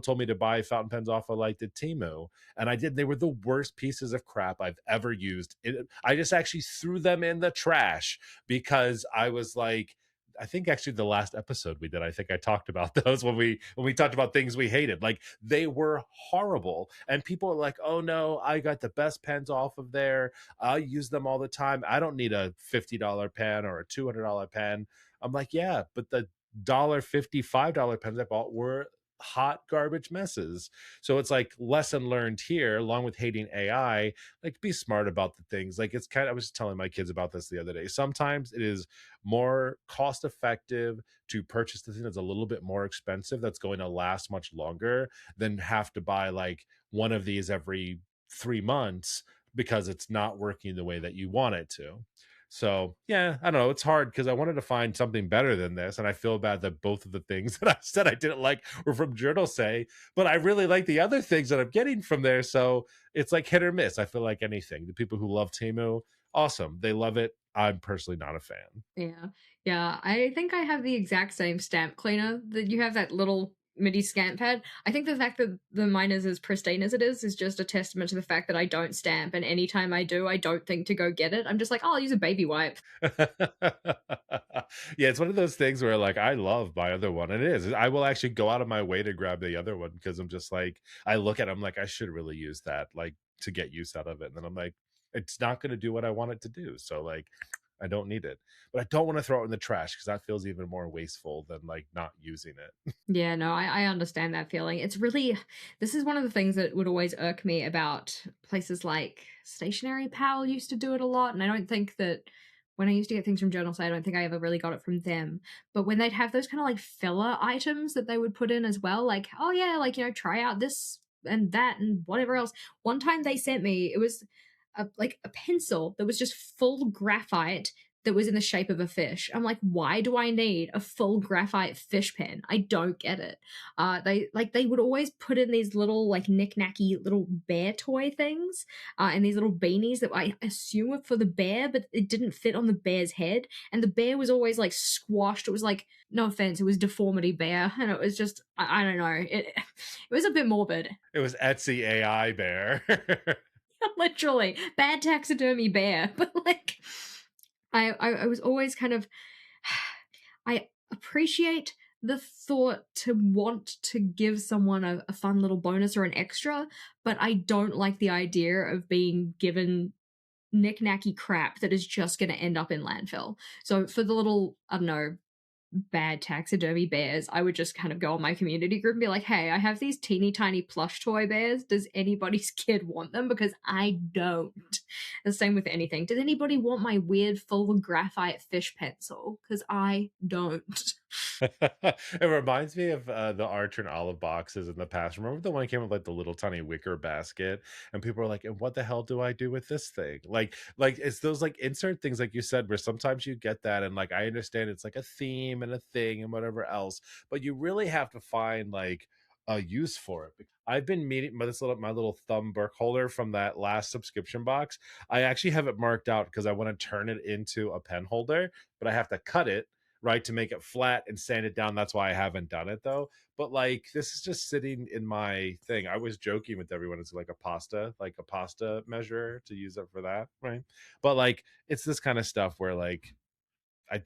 told me to buy fountain pens off of like the Timu, and I did. They were the worst pieces of crap I've ever used. I just actually threw them in the trash because I was like, I think actually the last episode we did, I think I talked about those when we talked about things we hated. Like they were horrible, and people are like, "Oh no, I got the best pens off of there. I use them all the time. I don't need a $50 pen or a $200 pen." I'm like, "Yeah, but the $1.50, $5 pens I bought were hot garbage messes." So it's like lesson learned here, along with hating AI, like be smart about the things. Like it's kind of, I was just telling my kids about this the other day. Sometimes it is more cost effective to purchase the thing that's a little bit more expensive, that's going to last much longer, than have to buy like one of these every 3 months because it's not working the way that you want it to. So yeah, I don't know. It's hard because I wanted to find something better than this, and I feel bad that both of the things that I said I didn't like were from Journal Say, but I really like the other things that I'm getting from there. So it's like hit or miss. I feel like anything. The people who love Timu, awesome, they love it. I'm personally not a fan. Yeah. Yeah. I think I have the exact same stamp cleaner that you have, that little MIDI stamp pad. I think the fact that the mine is as pristine as it is just a testament to the fact that I don't stamp. And anytime I do, I don't think to go get it. I'm just like, oh, I'll use a baby wipe. Yeah, it's one of those things where like I love my other one, and it is. I will actually go out of my way to grab the other one because I'm just like I look at it, I'm like I should really use that like to get use out of it, and then I'm like it's not going to do what I want it to do, so like I don't need it, but I don't want to throw it in the trash because that feels even more wasteful than like not using it. Yeah, no, I understand that feeling. It's really, this is one of the things that would always irk me about places like Stationery Pal used to do it a lot. And I don't think that when I used to get things from Journal Say, I don't think I ever really got it from them. But when they'd have those kind of like filler items that they would put in as well, like, oh yeah, like, try out this and that and whatever else. One time they sent me, it was like a pencil that was just full graphite that was in the shape of a fish. I'm like, why do I need a full graphite fish pen? I don't get it. They would always put in these little like knick-knacky little bear toy things, and these little beanies that I assume were for the bear, but it didn't fit on the bear's head, and the bear was always like squashed. It was like, no offense, it was deformity bear, and it was just I don't know. It was a bit morbid. It was Etsy AI bear. Literally bad taxidermy bear, but like I was always kind of I appreciate the thought to want to give someone a fun little bonus or an extra, but I don't like the idea of being given knick-knacky crap that is just going to end up in landfill. So for the little, I don't know, bad taxidermy bears, I would just kind of go on my community group and be like, "Hey, I have these teeny tiny plush toy bears. Does anybody's kid want them? Because I don't." The same with anything. Does anybody want my weird full graphite fish pencil? Because I don't. It reminds me of the Archer and Olive boxes in the past. Remember the one that came with like the little tiny wicker basket, and people are like, "And what the hell do I do with this thing?" Like it's those like insert things, like you said, where sometimes you get that, and like I understand it's like a theme and a thing and whatever else, but you really have to find like a use for it. I've been meeting my little thumb book holder from that last subscription box. I actually have it marked out because I want to turn it into a pen holder, but I have to cut it right, to make it flat and sand it down. That's why I haven't done it though. But like this is just sitting in my thing. I was joking with everyone. It's like a pasta measure to use it for that, right? But like it's this kind of stuff where like I I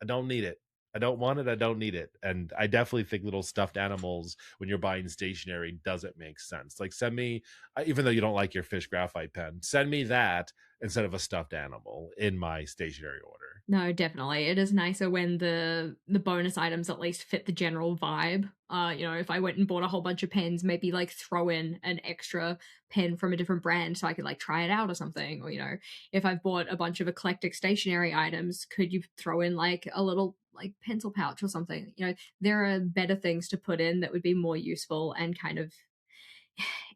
don't need it. I don't want it. I don't need it. And I definitely think little stuffed animals when you're buying stationery doesn't make sense. Like send me, even though you don't like your fish graphite pen, send me that instead of a stuffed animal in my stationery order. No, definitely. It is nicer when the bonus items at least fit the general vibe. If I went and bought a whole bunch of pens, maybe like throw in an extra pen from a different brand so I could like try it out or something. Or, if I've bought a bunch of eclectic stationery items, could you throw in like a little like pencil pouch or something? There are better things to put in that would be more useful and kind of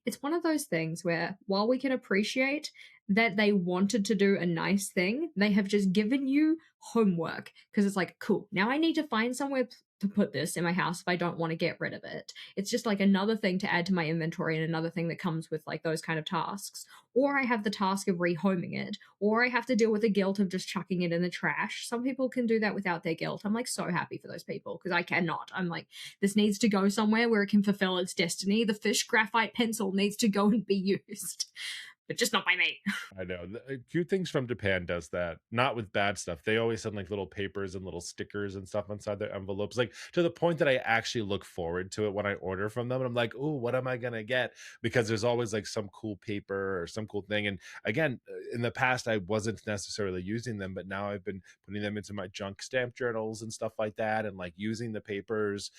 it's one of those things where while we can appreciate that they wanted to do a nice thing, they have just given you homework because it's like, cool, now I need to find somewhere to put this in my house if I don't want to get rid of it. It's just like another thing to add to my inventory and another thing that comes with like those kind of tasks. Or I have the task of rehoming it, or I have to deal with the guilt of just chucking it in the trash. Some people can do that without their guilt. I'm like so happy for those people because I cannot. I'm like, this needs to go somewhere where it can fulfill its destiny. The fish graphite pencil needs to go and be used, but just not by me. I know. Cute Things from Japan does that. Not with bad stuff. They always send like little papers and little stickers and stuff inside their envelopes, like to the point that I actually look forward to it when I order from them. And I'm like, oh, what am I gonna get? Because there's always like some cool paper or some cool thing. And again, in the past, I wasn't necessarily using them, but now I've been putting them into my junk stamp journals and stuff like that, and like using the papers,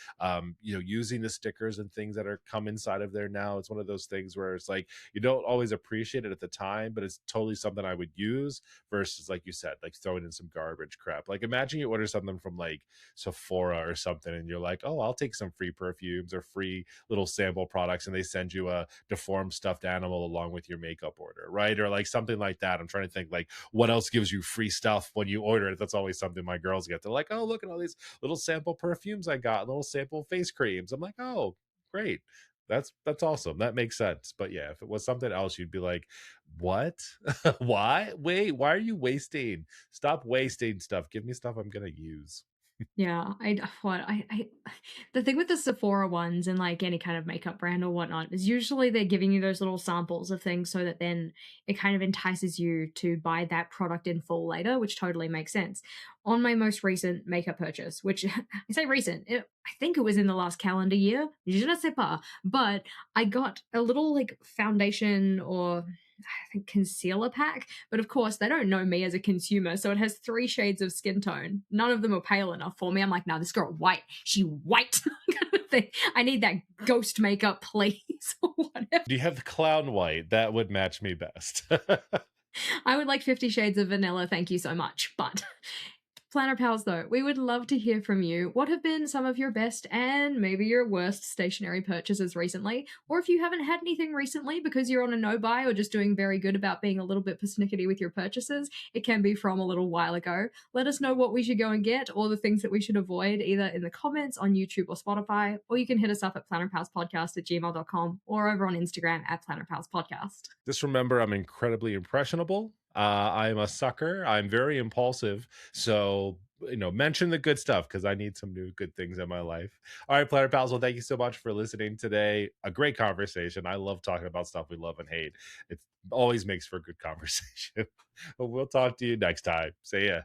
using the stickers and things that are come inside of there now. It's one of those things where it's like you don't always appreciate it at the time, but it's totally something I would use versus, like you said, like throwing in some garbage crap. Like imagine you order something from like Sephora or something, and you're like, oh, I'll take some free perfumes or free little sample products, and they send you a deformed stuffed animal along with your makeup order, right? Or like something like that. I'm trying to think like what else gives you free stuff when you order it. That's always something my girls get. They're like, oh, look at all these little sample perfumes I got, little sample face creams. I'm like, oh, great. That's awesome. That makes sense. But yeah, if it was something else, you'd be like, "What? Why? Wait, why are you wasting? Stop wasting stuff. Give me stuff I'm gonna use." Yeah, the thing with the Sephora ones and like any kind of makeup brand or whatnot is usually they're giving you those little samples of things so that then it kind of entices you to buy that product in full later, which totally makes sense. On my most recent makeup purchase, which I say recent, I think it was in the last calendar year, je ne sais pas, but I got a little like foundation or I think concealer pack. But of course, they don't know me as a consumer. So it has three shades of skin tone. None of them are pale enough for me. I'm like, no, this girl white. She white. Kind of thing. I need that ghost makeup, please. Or whatever. Do you have the clown white? That would match me best. I would like 50 Shades of Vanilla. Thank you so much. But Planner Pals, though, we would love to hear from you. What have been some of your best and maybe your worst stationery purchases recently? Or if you haven't had anything recently because you're on a no buy or just doing very good about being a little bit persnickety with your purchases, it can be from a little while ago. Let us know what we should go and get or the things that we should avoid either in the comments on YouTube or Spotify, or you can hit us up at plannerpalspodcast@gmail.com or over on Instagram at plannerpalspodcast. Just remember, I'm incredibly impressionable. I'm a sucker. I'm very impulsive. So, mention the good stuff because I need some new good things in my life. All right, Platter Pals. Well, thank you so much for listening today. A great conversation. I love talking about stuff we love and hate. It always makes for good conversation. We'll talk to you next time. See ya.